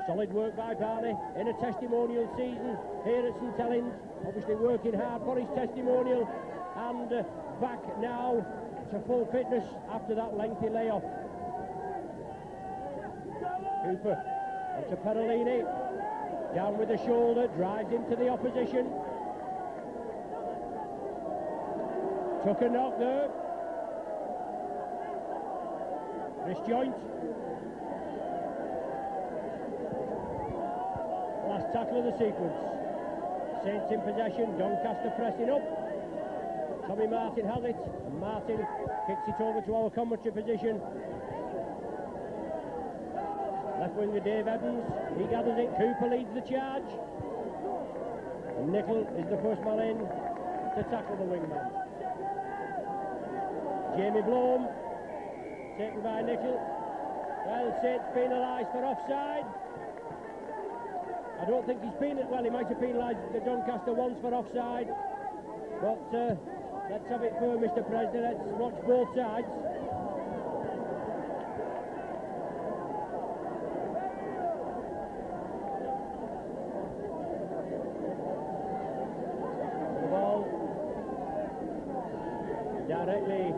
Solid work by Barney in a testimonial season here at St Helens, obviously working hard for his testimonial, and back now to full fitness after that lengthy layoff. Cooper onto Perolini, down with the shoulder, drives into the opposition. Took a knock there. Wrist joint. Last tackle of the sequence. Saints in possession, Doncaster pressing up. Tommy Martin has it, and Martin kicks it over to our commentary position. Left winger Dave Evans, he gathers it, Cooper leads the charge. And Nicol is the first man in to tackle the wingman. Jamie Blome, taken by Nicol. Well, Saints penalised for offside. I don't think he's penalised, well, he might have penalised the Doncaster once for offside. But let's have it for Mr. President, let's watch both sides. Directly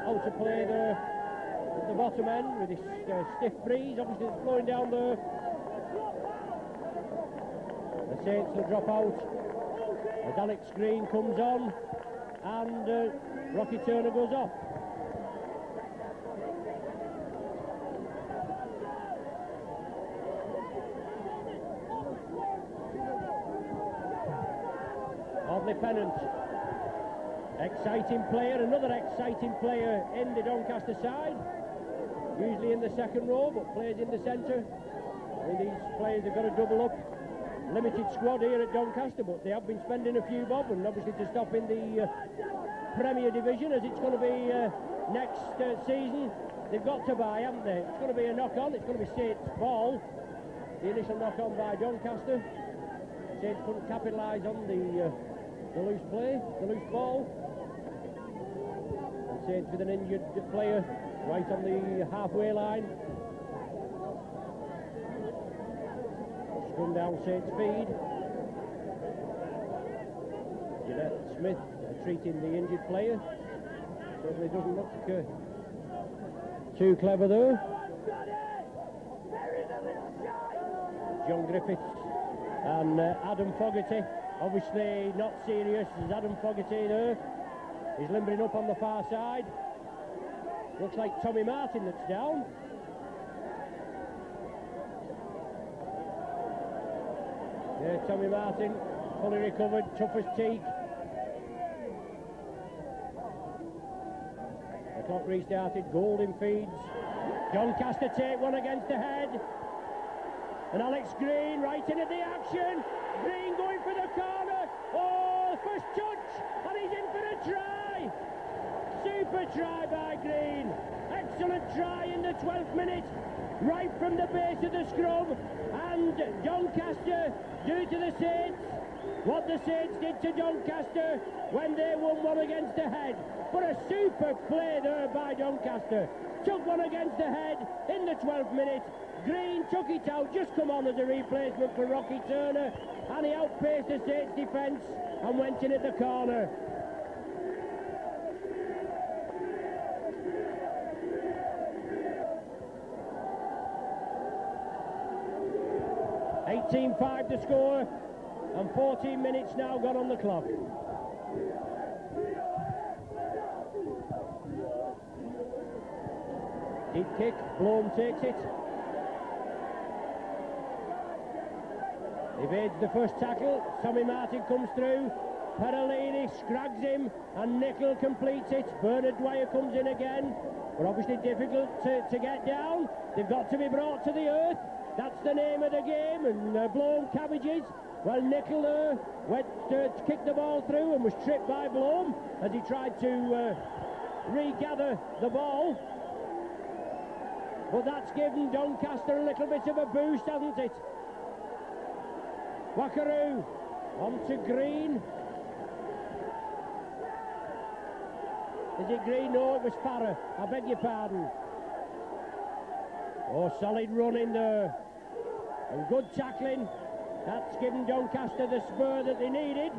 out to play there at the bottom end with this stiff breeze, obviously it's flowing down there. The Saints will drop out as Alex Green comes on, and Rocky Turner goes off. Audley Pennant, exciting player, another exciting player in the Doncaster side, usually in the second row but plays in the centre. I mean, these players have got to double up. Limited squad here at Doncaster, but they have been spending a few bob, and obviously to stop in the Premier Division as it's going to be next season, they've got to buy, haven't they? It's going to be a knock-on, it's going to be Saints' ball. The initial knock-on by Doncaster. Saints couldn't capitalise on the loose play, the loose ball. And Saints with an injured player right on the halfway line. Scrum down Saints' feed. Jeanette Smith treating the injured player. Certainly doesn't look too clever there. John Griffiths and Adam Fogarty, obviously not serious as Adam Fogarty there. He's limbering up on the far side. Looks like Tommy Martin that's down. Yeah, Tommy Martin, fully recovered, tough as teak. The clock restarted, Golding feeds. Doncaster take one against the head. And Alex Green right into the action. Green going for the corner. Oh, first touch, and he's in for a try. Super try by Green. Excellent try in the 12th minute. Right from the base of the scrum. And Doncaster do to the Saints what the Saints did to Doncaster when they won one against the head. But a super play there by Doncaster. Took one against the head in the 12th minute. Green took it out, just come on as a replacement for Rocky Turner, and he outpaced the Saints defence and went in at the corner. (18-5) to score, and 14 minutes now gone on the clock. Deep kick, Blome takes it. Evades the first tackle. Sammy Martin comes through. Perolini scrags him, and Nickel completes it. Bernard Dwyer comes in again, but obviously difficult to get down. They've got to be brought to the earth. That's the name of the game, and Blome cabbages. Well, Nickel went to kick the ball through and was tripped by Blome as he tried to regather the ball. But that's given Doncaster a little bit of a boost, hasn't it? Wackaroo on to Green. Is it Green? No, it was Farrer. I beg your pardon. Oh, solid run in there. And good tackling. That's given Doncaster the spur that they needed.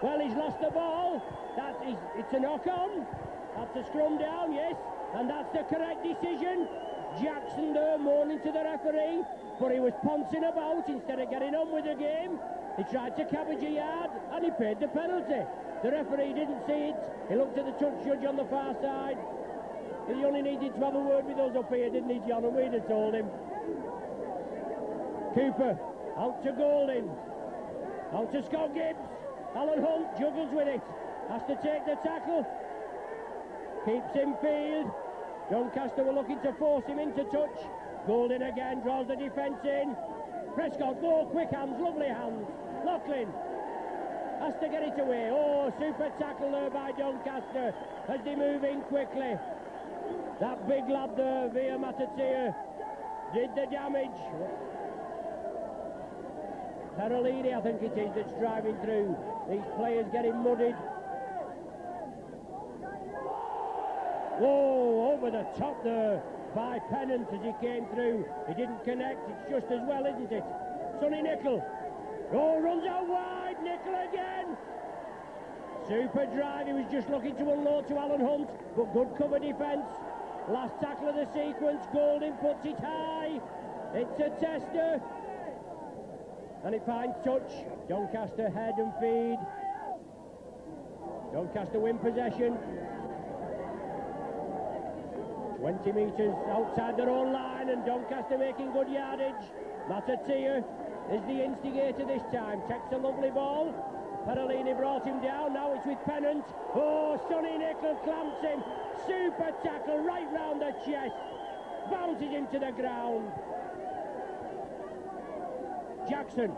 Well, he's lost the ball. It's a knock-on. That's a scrum down, yes. And that's the correct decision. Jackson there moaning to the referee, but he was pouncing about instead of getting on with the game. He tried to cabbage a yard, and he paid the penalty. The referee didn't see it. He looked at the touch judge on the far side. He only needed to have a word with us up here, didn't he, John? And we'd have told him. Cooper, out to Golding. Out to Scott Gibbs. Alan Hunt juggles with it. Has to take the tackle. Keeps in field. Doncaster were looking to force him into touch. Golding again draws the defence in. Prescott, quick hands, lovely hands. Loughlin has to get it away. Oh, super tackle there by Doncaster as they move in quickly. That big lad there, Via Matatea, did the damage. Perolini, I think it is, that's driving through. These players getting muddied. Whoa, over the top there by Pennant as he came through. He didn't connect, it's just as well, isn't it? Sonny Nickel. Oh, runs out wide, Nickel again. Super drive, he was just looking to unload to Alan Hunt, but good cover defence. Last tackle of the sequence, Golding puts it high. It's a tester. And it finds touch. Doncaster head and feed. Doncaster win possession. 20 metres outside their own line, and Doncaster making good yardage. Matatea is the instigator this time. Takes a lovely ball. Perolini brought him down. Now it's with Pennant. Oh, Sonny Nickel clamps him. Super tackle right round the chest. Bounces him to the ground. Jackson.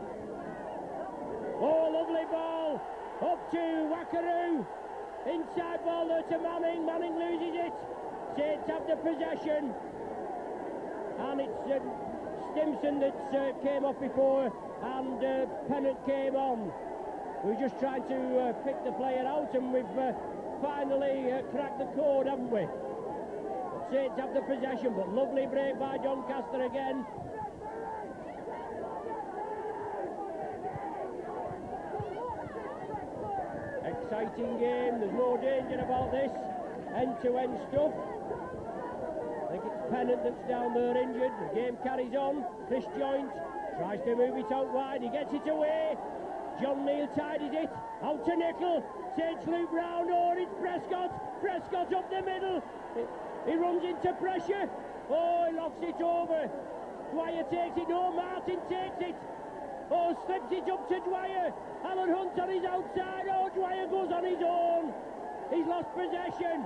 Oh, lovely ball. Up to Wackaroo. Inside ball there to Manning. Manning loses it. Saints have the possession. And it's Stimson that came off before, and Pennant came on. We were just trying to pick the player out, and we've finally cracked the code, haven't we? Saints have the possession, but lovely break by Doncaster again. Exciting game, there's no danger about this. End-to-end stuff. I think it's Pennant that's down there injured. The game carries on. Chris Joint tries to move it out wide. He gets it away. John Neal tidies it. Out to Nickel. Saints loop round. Oh, it's Prescott. Prescott up the middle. He runs into pressure. Oh, he lofts it over. Dwyer takes it. No, Martin takes it. Oh, slips it up to Dwyer. Alan Hunt on his outside. Oh, Dwyer goes on his own. He's lost possession.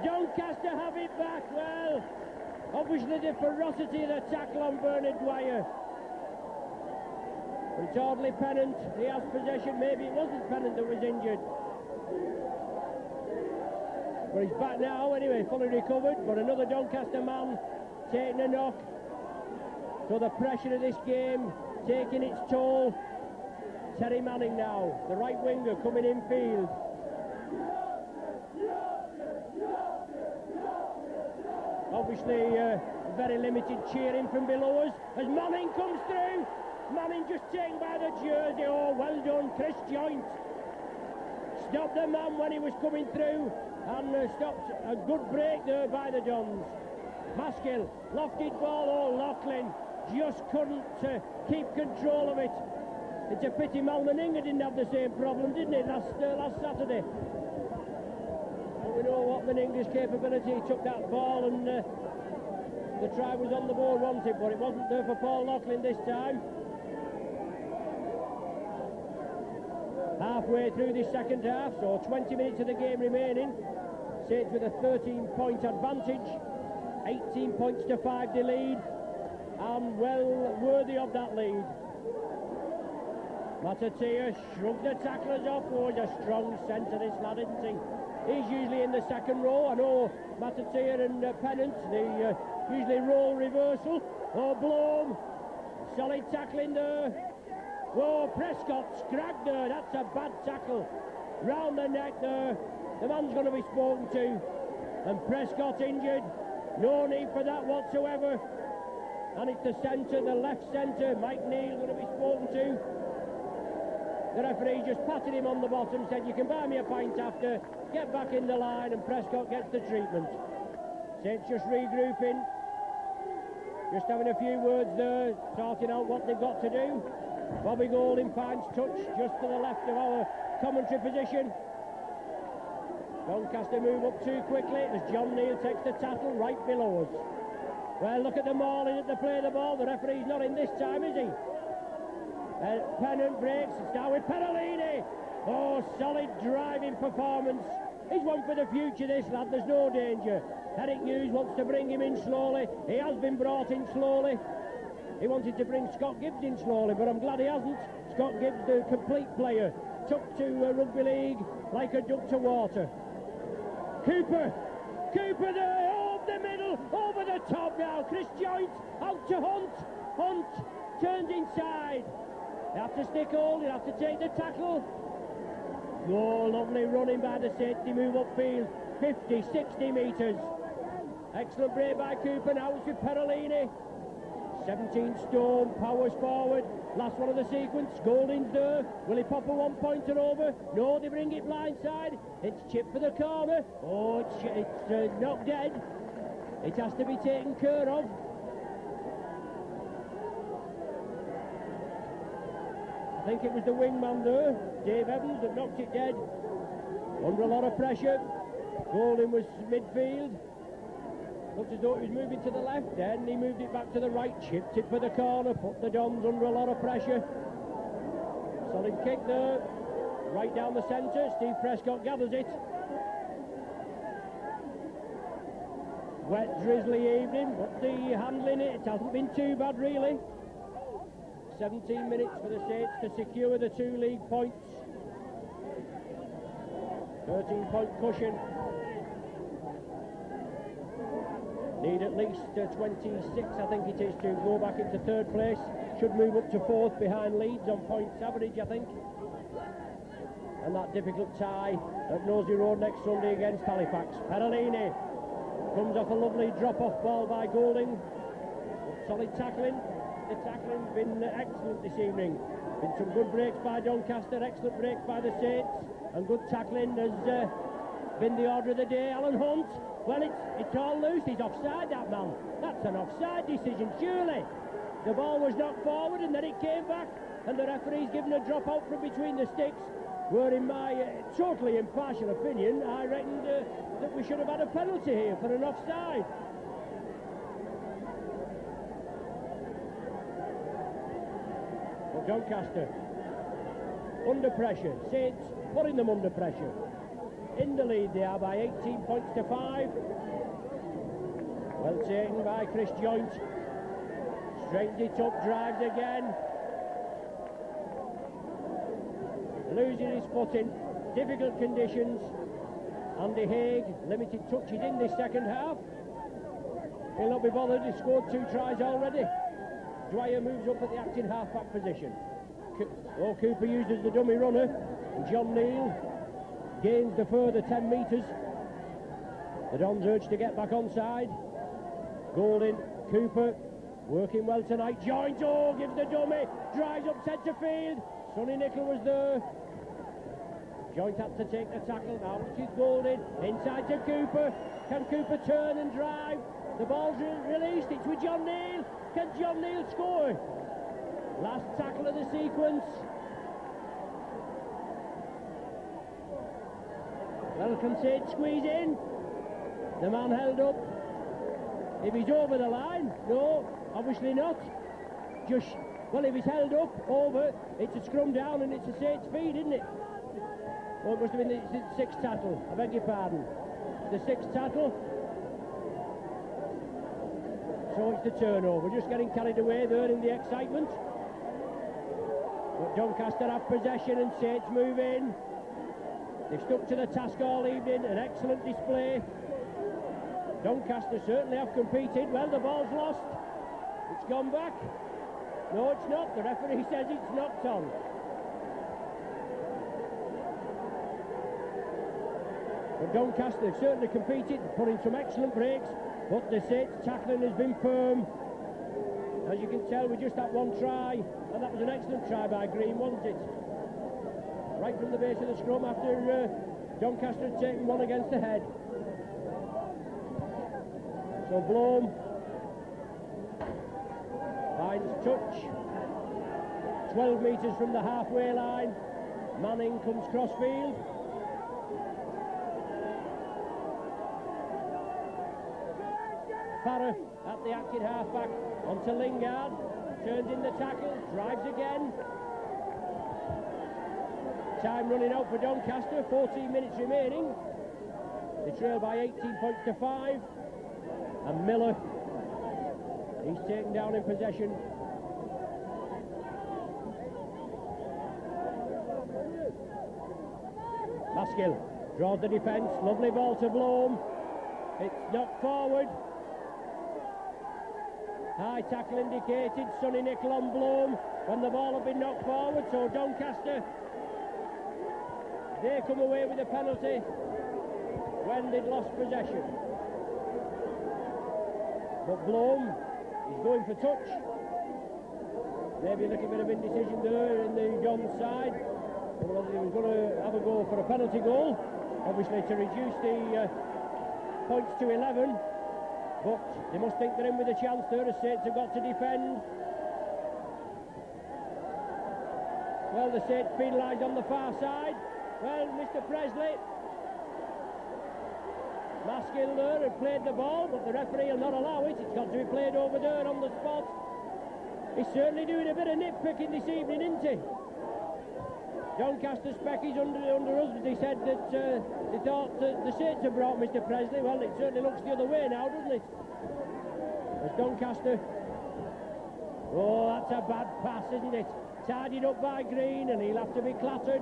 Doncaster have it back. Well, obviously the ferocity of the tackle on Bernard Dwyer. But it's hardly Pennant. He has possession. Maybe it wasn't Pennant that was injured. But he's back now anyway, fully recovered. But another Doncaster man taking a knock. So the pressure of this game taking its toll. Terry Manning now, the right winger coming in field. Obviously very limited cheering from below us as Manning comes through. Manning just taken by the jersey. Oh, well done, Chris Joynt. Stopped the man when he was coming through and stopped a good break there by the Dons. Maskill, lofted ball. Oh, Loughlin just couldn't keep control of it. It's a pity Malmeninga didn't have the same problem, didn't it, last Saturday? But we know what Meninga's capability. He took that ball and the try was on the board, wasn't it? But it wasn't there for Paul Loughlin this time. Halfway through this second half, so 20 minutes of the game remaining. Saints with a 13-point advantage, 18 points to 5 the lead, and well worthy of that lead. Matatea shrugged the tacklers off. Oh, he's a strong centre, this lad, isn't he? He's usually in the second row. I know Matatea and Pennant, they usually roll reversal. Oh, Blom, solid tackling there. Whoa, Prescott scragged there. That's a bad tackle. Round the neck there. The man's going to be spoken to. And Prescott injured. No need for that whatsoever. And it's the centre, the left centre. Mike Neal going to be spoken to. The referee just patted him on the bottom, said, you can buy me a pint after, get back in the line, and Prescott gets the treatment. Saints just regrouping, just having a few words there, sorting out what they've got to do. Bobby Golding finds touch just to the left of our commentary position. Doncaster move up too quickly as John Neal takes the tackle right below us. Well, look at the mauling at the play of the ball. The referee's not in this time, is he? Pennant breaks, it's now with Perolini. Oh, solid driving performance. He's one for the future, this lad, there's no danger. Eric Hughes wants to bring him in slowly. He has been brought in slowly. He wanted to bring Scott Gibbs in slowly, but I'm glad he hasn't. Scott Gibbs, the complete player, took to rugby league like a duck to water. Cooper there, over the middle, over the top now. Chris Joynt out to Hunt. Hunt turns inside. They have to stick hold, they have to take the tackle. Oh, lovely running by the Saints. They move upfield 50, 60 metres. Excellent break by Cooper. Now it's with Perolini. 17 stone, powers forward. Last one of the sequence. Golding's there. Will he pop a one-pointer over? No, they bring it blindside. It's chipped for the corner. Oh, it's not dead. It has to be taken care of. I think it was the wingman there, Dave Evans, that knocked it dead. Under a lot of pressure. Golding was midfield. Looked as though it was moving to the left, then he moved it back to the right, chipped it for the corner, put the Dons under a lot of pressure. Solid kick there, right down the centre. Steve Prescott gathers it. Wet, drizzly evening, but the handling it hasn't been too bad really. 17 minutes for the Saints to secure the 2 league points. 13-point cushion. Need at least 26, I think it is, to go back into 3rd place. Should move up to 4th behind Leeds on points average, I think. And that difficult tie at Nosey Road next Sunday against Halifax. Perolini comes off a lovely drop-off ball by Golding. Solid tackling. The tackling's been excellent this evening. Been some good breaks by Doncaster, excellent breaks by the Saints, and good tackling has been the order of the day. Alan Hunt, well, it's all loose. He's offside, that man. That's an offside decision, surely. The ball was knocked forward and then it came back, and the referee's given a drop out from between the sticks, where in my totally impartial opinion, I reckoned that we should have had a penalty here for an offside. Doncaster under pressure. Saints putting them under pressure. In the lead they are by 18 points to 5. Well taken by Chris Joynt. Straightened it up, drives again. Losing his footing. Difficult conditions. Andy Haig, limited touches in this second half. He'll not be bothered, he's scored 2 tries already. Dwyer moves up at the acting half-back position. Cooper used as the dummy runner, and John Neal gains the further 10 metres. The Dons urge to get back onside. Golding, Cooper, working well tonight. Joint, gives the dummy, drives up centre field. Sonny Nicholl was there. Joint had to take the tackle. Now it is Golding, inside to Cooper. Can Cooper turn and drive? The ball's released, it's with John Neal. Can John Neal score? Last tackle of the sequence. Well, can St squeeze in? The man held up. If he's over the line, no, obviously not. Well, if he's held up, over, it's a scrum down and it's a Saints feed, isn't it? Oh, it must have been the 6th tackle, I beg your pardon. The 6th tackle. So it's the turnover, just getting carried away there in the excitement. But Doncaster have possession and Saints move in. They've stuck to the task all evening, an excellent display. Doncaster certainly have competed. Well, the ball's lost. It's gone back. No, it's not. The referee says it's knocked on. But Doncaster have certainly competed, putting some excellent breaks, but the Saints tackling has been firm. As you can tell, with just that one try, and that was an excellent try by Green, wasn't it? Right from the base of the scrum after Doncaster had taken one against the head. So Blome finds touch. 12 metres from the halfway line. Manning comes crossfield. Farrer at the acting halfback onto Lingard. Turns in the tackle, drives again. Time running out for Doncaster, 14 minutes remaining. They trail by 18 points to 5. And Miller, he's taken down in possession. Maskill draws the defence, lovely ball to Blome. It's knocked forward. High tackle indicated, Sonny Nicholl on Blome when the ball had been knocked forward, so Doncaster, they come away with a penalty when they'd lost possession. But Blome is going for touch. Maybe a little bit of indecision there in the Dons side. Whether he was going to have a go for a penalty goal, obviously to reduce the points to 11. But they must think they're in with a chance there, as Saints have got to defend. Well, the Saints penalised on the far side. Well, Mr. Presley, Maskill there had played the ball, but the referee will not allow it. It's got to be played over there on the spot. He's certainly doing a bit of nitpicking this evening, isn't he? Doncaster Speckies under us, they said that they thought that the Saints had brought Mr. Presley. Well, it certainly looks the other way now, doesn't it? As Doncaster... Oh, that's a bad pass, isn't it? Tidied up by Green, and he'll have to be clattered.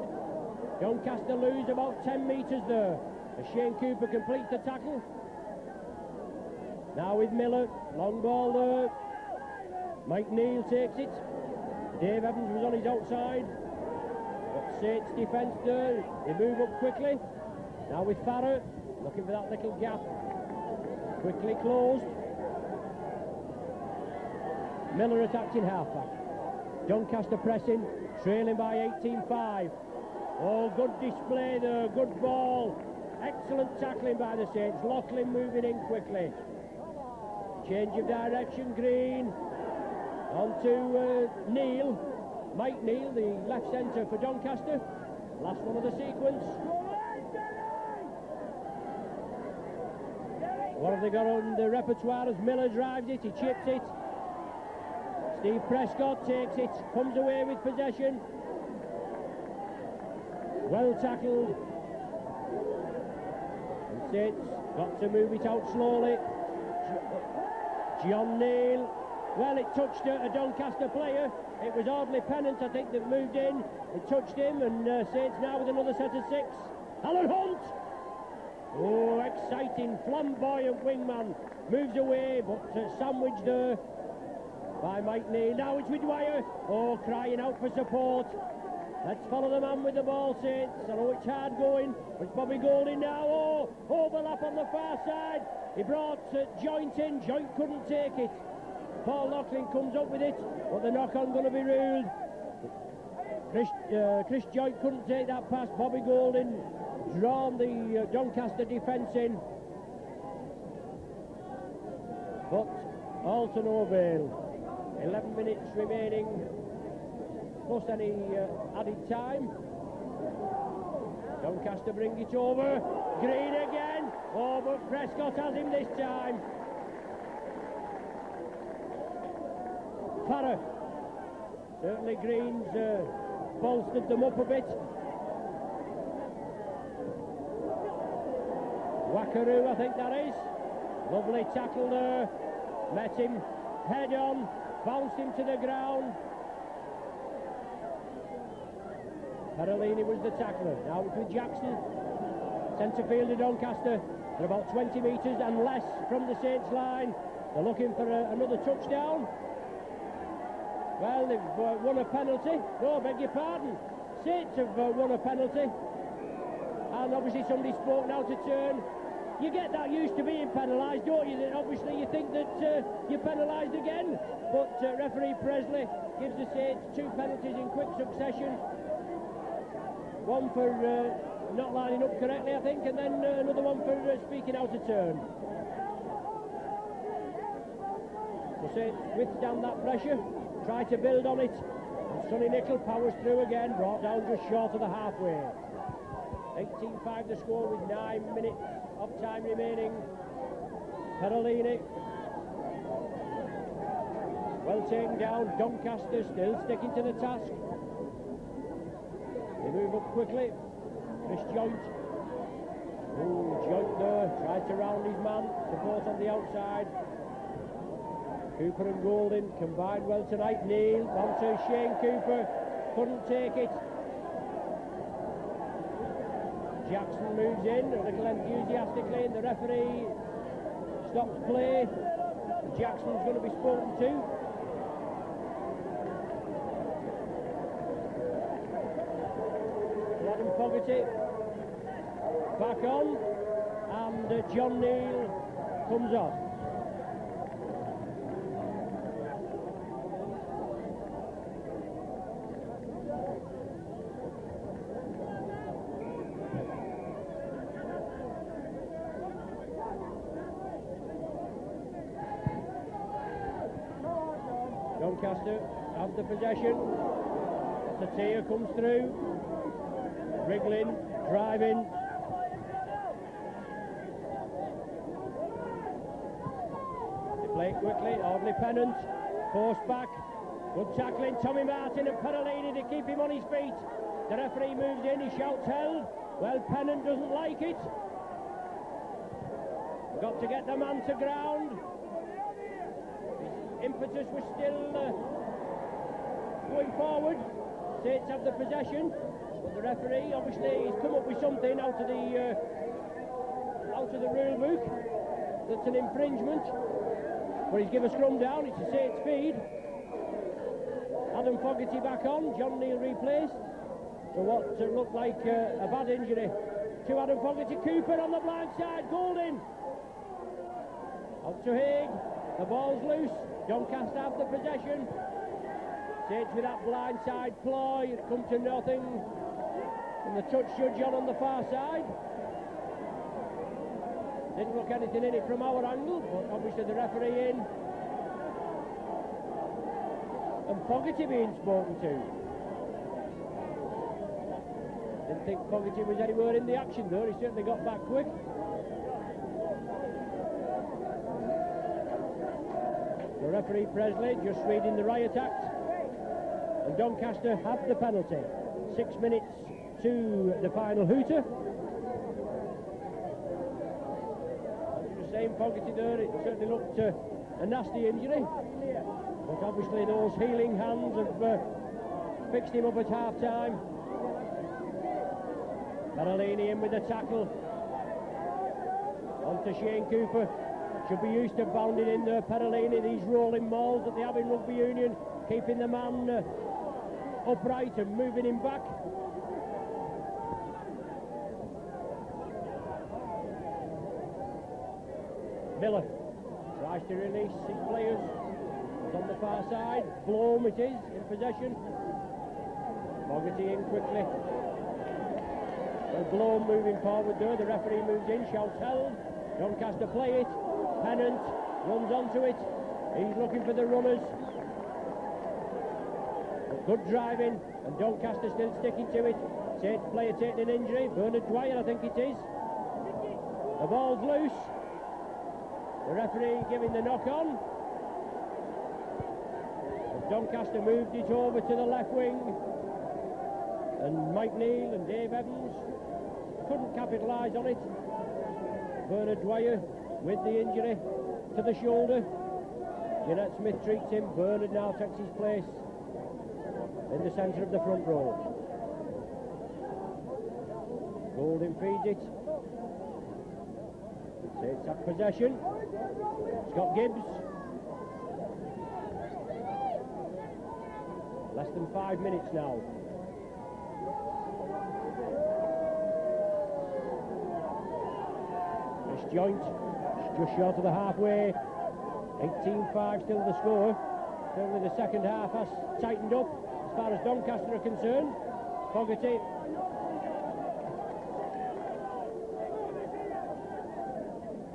Doncaster lose about 10 metres there. As Shane Cooper completes the tackle. Now with Miller, long ball there. Mike Neal takes it. Dave Evans was on his outside. But Saints defence there. They move up quickly. Now with Farrer, looking for that little gap. Quickly closed. Miller attacking halfback. Doncaster pressing, trailing by 18-5. Oh, good display there, good ball. Excellent tackling by the Saints. Loughlin moving in quickly. Change of direction, Green. On to Neal. Mike Neal, the left centre for Doncaster. Last one of the sequence. What have they got on the repertoire as Miller drives it, he chips it. Steve Prescott takes it, comes away with possession. Well tackled. And Saints got to move it out slowly. John Neal. Well, it touched a Doncaster player. It was Audley Pennant, I think, that moved in. It touched him, and Saints now with another set of 6. Alan Hunt! Oh, exciting, flamboyant wingman. Moves away, but sandwiched there by Mike Neal. Now it's with Dwyer. Oh, crying out for support. Let's follow the man with the ball, Saints. I know it's hard going, but it's Bobby Golding now. Oh, overlap on the far side. He brought Joint in. Joint couldn't take it. Paul Loughlin comes up with it, but the knock-on going to be ruled. Chris Joint couldn't take that pass. Bobby Golding drawn the Doncaster defence in, but all to no avail. 11 minutes remaining, plus any added time. Doncaster bring it over. Green again. Oh, but Prescott has him this time. Farrer. Certainly Green's bolstered them up a bit. Wackaroo, I think that is. Lovely tackle there. Met him head on. Bounced him to the ground. Perellini was the tackler. Now it's with Jackson. Centre fielder Doncaster. They're about 20 metres and less from the Saints line. They're looking for another touchdown. Well, they've won a penalty. No, beg your pardon. Saints have won a penalty. And obviously somebody spoke now to turn. You get that used to being penalised, don't you? Then obviously you think that you're penalised again. But referee Presley gives the Saints 2 penalties in quick succession. One for not lining up correctly, I think, and then another one for speaking out of turn. The Saints withstand that pressure, try to build on it, and Sonny Nicol powers through again, brought down just short of the halfway. 18-5 the score with 9 minutes of time remaining. Perellini. Well taken down. Doncaster still sticking to the task. They move up quickly. Chris Joint. Oh, Joint there. Tried to round his man. Support on the outside. Cooper and Golding combined well tonight. Neal. On to Shane Cooper. Couldn't take it. Jackson moves in a little enthusiastically, and the referee stops play. Jackson's going to be spoken to. Adam Fogarty back on, and John Neal comes off. Doncaster have the possession. Satia comes through. Wriggling, driving. They play it quickly. Audley Pennant. Forced back. Good tackling. Tommy Martin and Perellini to keep him on his feet. The referee moves in. He shouts held. Well, Pennant doesn't like it. Got to get the man to ground. Impetus was still going forward. Saints have the possession, but the referee obviously he's come up with something out of the rule book that's an infringement. But he's given a scrum down. It's a Saints feed. Adam Fogarty back on. John Neal replaced. So what looked like a bad injury to Adam Fogarty. Cooper on the blind side. Golding out to Haig. The ball's loose. Doncaster have the possession. Saints with that blind side ploy. It come to nothing. And the touch judge on the far side. Didn't look anything in it from our angle, but obviously the referee in. And Fogarty being spoken to. Didn't think Fogarty was anywhere in the action though. He certainly got back quick. The referee Presley just reading the riot act, and Doncaster have the penalty. 6 minutes to the final hooter. The same Fogarty there, it certainly looked a nasty injury, but obviously those healing hands have fixed him up at half time. Perellini in with the tackle. On to Shane Cooper. Should be used to bounding in there. Perolini, these rolling mauls that they have in rugby union, keeping the man upright and moving him back. Miller tries to release his players. It's on the far side. Bloom it is in possession. Fogarty in quickly. Well, Bloom moving forward there. The referee moves in, shouts held. Doncaster play it. Pennant runs onto it. He's looking for the runners. But good driving, and Doncaster still sticking to it. Player taking an injury. Bernard Dwyer, I think it is. The ball's loose. The referee giving the knock on. Doncaster moved it over to the left wing, and Mike Neal and Dave Evans couldn't capitalise on it. Bernard Dwyer with the injury to the shoulder. Jeanette Smith treats him. Bernard now takes his place in the centre of the front row. Golding feeds it. Takes up possession. Scott Gibbs. Less than 5 minutes now. This joint just short of the halfway. 18-5 still the score. Certainly the second half has tightened up as far as Doncaster are concerned. Fogarty.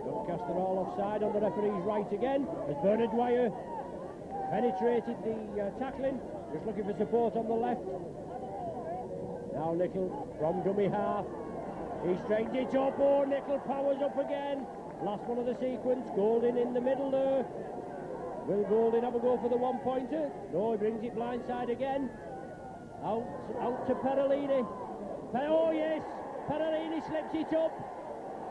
Doncaster all offside on the referee's right again as Bernard Dwyer penetrated the tackling, just looking for support on the left. Now Nickel from dummy half. He straightened it up. Oh, Nickel powers up again. Last one of the sequence. Golding in the middle there. Will Golding have a go for the one-pointer? No, he brings it blindside again. Out to Perolini. Oh yes, Perolini slips it up.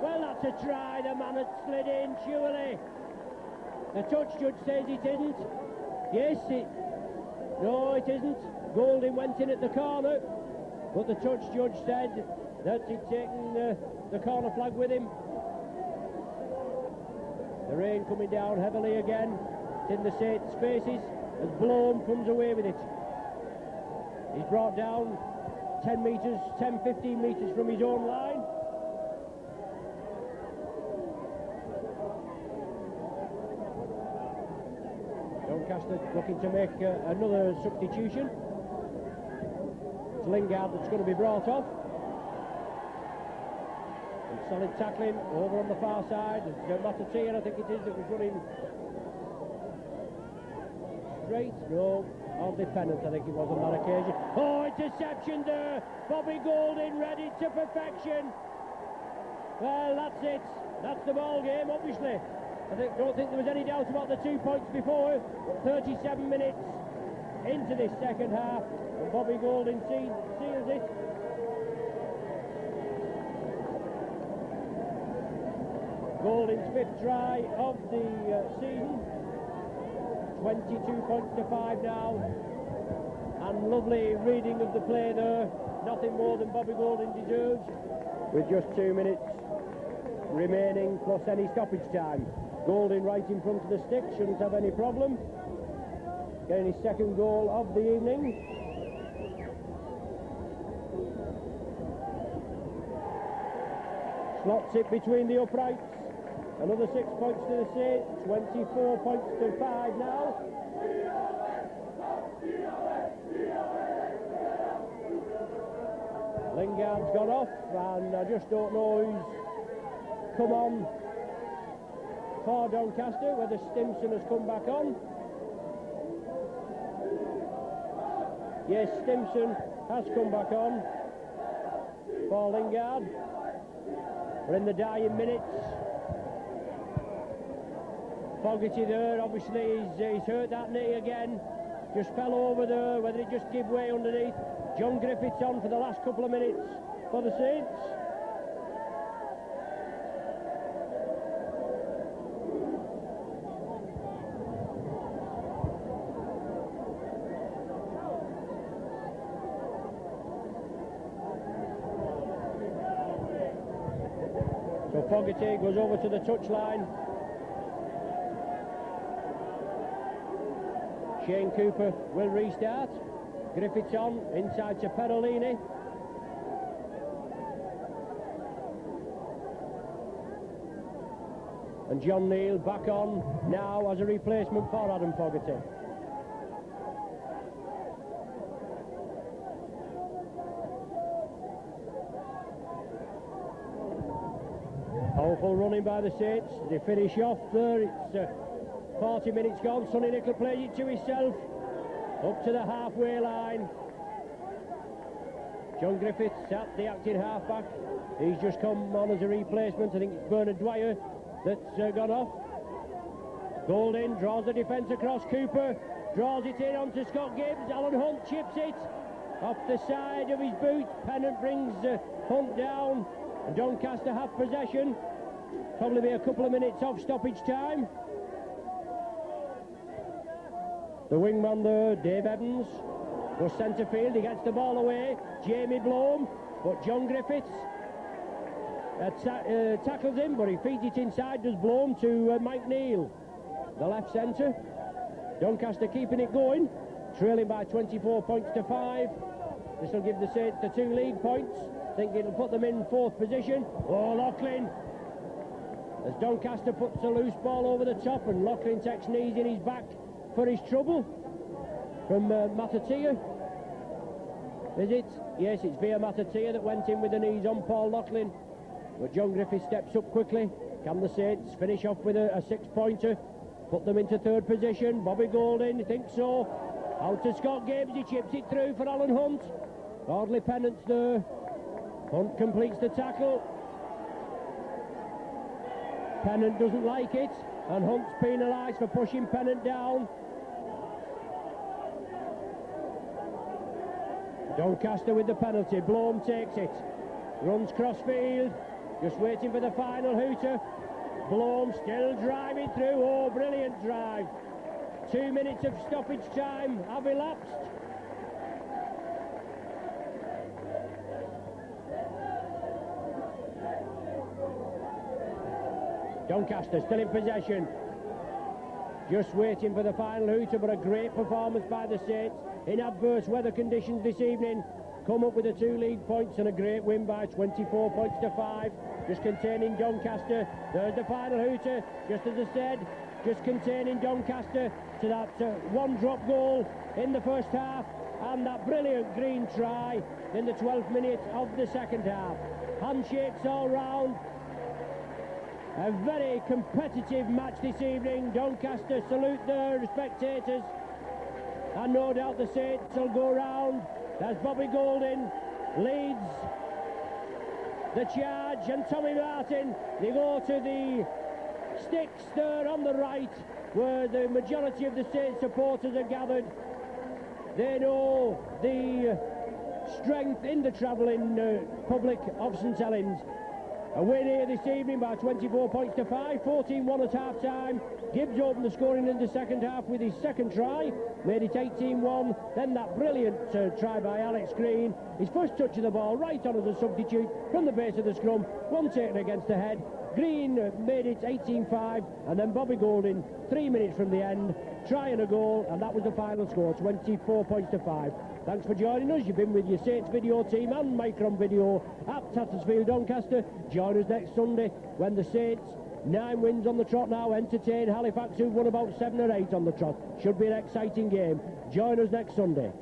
Well, that's a try. The man had slid in, surely. The touch judge says it isn't. Yes, no, it isn't. Golding went in at the corner, but the touch judge said that he'd taken the corner flag with him. The rain coming down heavily again. It's in the spaces as Bloom comes away with it. He's brought down 10 metres, 10-15 metres from his own line. Doncaster looking to make another substitution. It's Lingard that's going to be brought off. And solid tackling over on the far side. Matatia, I think it is, that was running straight. No, hardly Pennant, I think it was on that occasion. Oh, interception there. Bobby Golding read it to perfection. Well, that's it. That's the ball game, obviously. Don't think there was any doubt about the 2 points before. 37 minutes into this second half, and Bobby Golding seals it. Golding's 5th try of the season. 22 points to 5 now, and lovely reading of the play there. Nothing more than Bobby Golding deserves, with just 2 minutes remaining plus any stoppage time. Golding right in front of the stick, shouldn't have any problem. Getting his second goal of the evening. Slots it between the uprights. Another 6 points to the Saints. 24 points to 5 now. Lingard's gone off, and I just don't know who's come on for Doncaster, whether Stimson has come back on. Yes, Stimson has come back on for Lingard. We're in the dying minutes. Fogarty there, obviously he's hurt that knee again. Just fell over there, whether it just give way underneath. John Griffiths on for the last couple of minutes for the Saints. So Fogarty goes over to the touchline. Shane Cooper will restart. Griffiths on, inside to Perolini. And John Neal back on now as a replacement for Adam Fogarty. Powerful running by the Saints. They finish off there. It's 40 minutes gone. Sonny Nicholl plays it to himself. Up to the halfway line. John Griffiths at the acting halfback. He's just come on as a replacement. I think it's Bernard Dwyer that's gone off. Golding draws the defence across. Cooper draws it in onto Scott Gibbs. Alan Hunt chips it off the side of his boot. Pennant brings Hunt down. And Doncaster have possession. Probably be a couple of minutes of stoppage time. The wingman there, Dave Evans, goes centre field. He gets the ball away. Jamie Blome, but John Griffiths tackles him, but he feeds it inside. Does Blome to Mike Neal, the left centre. Doncaster keeping it going, trailing by 24 points to 5. This will give the Saints the 2 league points. I think it'll put them in 4th position. Oh, Loughlin, as Doncaster puts a loose ball over the top, and Loughlin takes knees in his back for his trouble from Matatia. Is it? Yes, it's Via Matatia that went in with the knees on Paul Loughlin. But John Griffith steps up quickly. Can the Saints finish off with a 6-pointer? Put them into 3rd position. Bobby Golding, I think so. Out to Scott Gibbs, he chips it through for Alan Hunt. Hardly Pennant's there. Hunt completes the tackle. Pennant doesn't like it, and Hunt's penalised for pushing Pennant down. Doncaster with the penalty. Blome takes it. Runs crossfield. Just waiting for the final hooter. Blome still driving through. Oh, brilliant drive. 2 minutes of stoppage time have elapsed. Doncaster still in possession. Just waiting for the final hooter, but a great performance by the Saints in adverse weather conditions this evening. Come up with the 2 league points and a great win by 24 points to 5. Just containing Doncaster. There's the final hooter, just as I said, just containing Doncaster to that 1-drop goal in the first half, and that brilliant green try in the 12th minute of the second half. Handshakes all round. A very competitive match this evening. Doncaster salute their spectators, and no doubt the Saints will go round as Bobby Golding leads the charge, and Tommy Martin, they go to the sticks there on the right where the majority of the Saints supporters are gathered. They know the strength in the travelling public of St Helens. A win here this evening by 24 points to 5, 14-1 at half-time. Gibbs opened the scoring in the second half with his second try, made it 18-1. Then that brilliant try by Alex Green. His first touch of the ball right on as a substitute from the base of the scrum, one taken against the head. Green made it 18-5, and then Bobby Golding, 3 minutes from the end, try and a goal, and that was the final score, 24 points to 5. Thanks for joining us. You've been with your Saints video team and Micron video at Tattersfield, Doncaster. Join us next Sunday when the Saints, 9 wins on the trot now, entertain Halifax, who've won about 7 or 8 on the trot. Should be an exciting game. Join us next Sunday.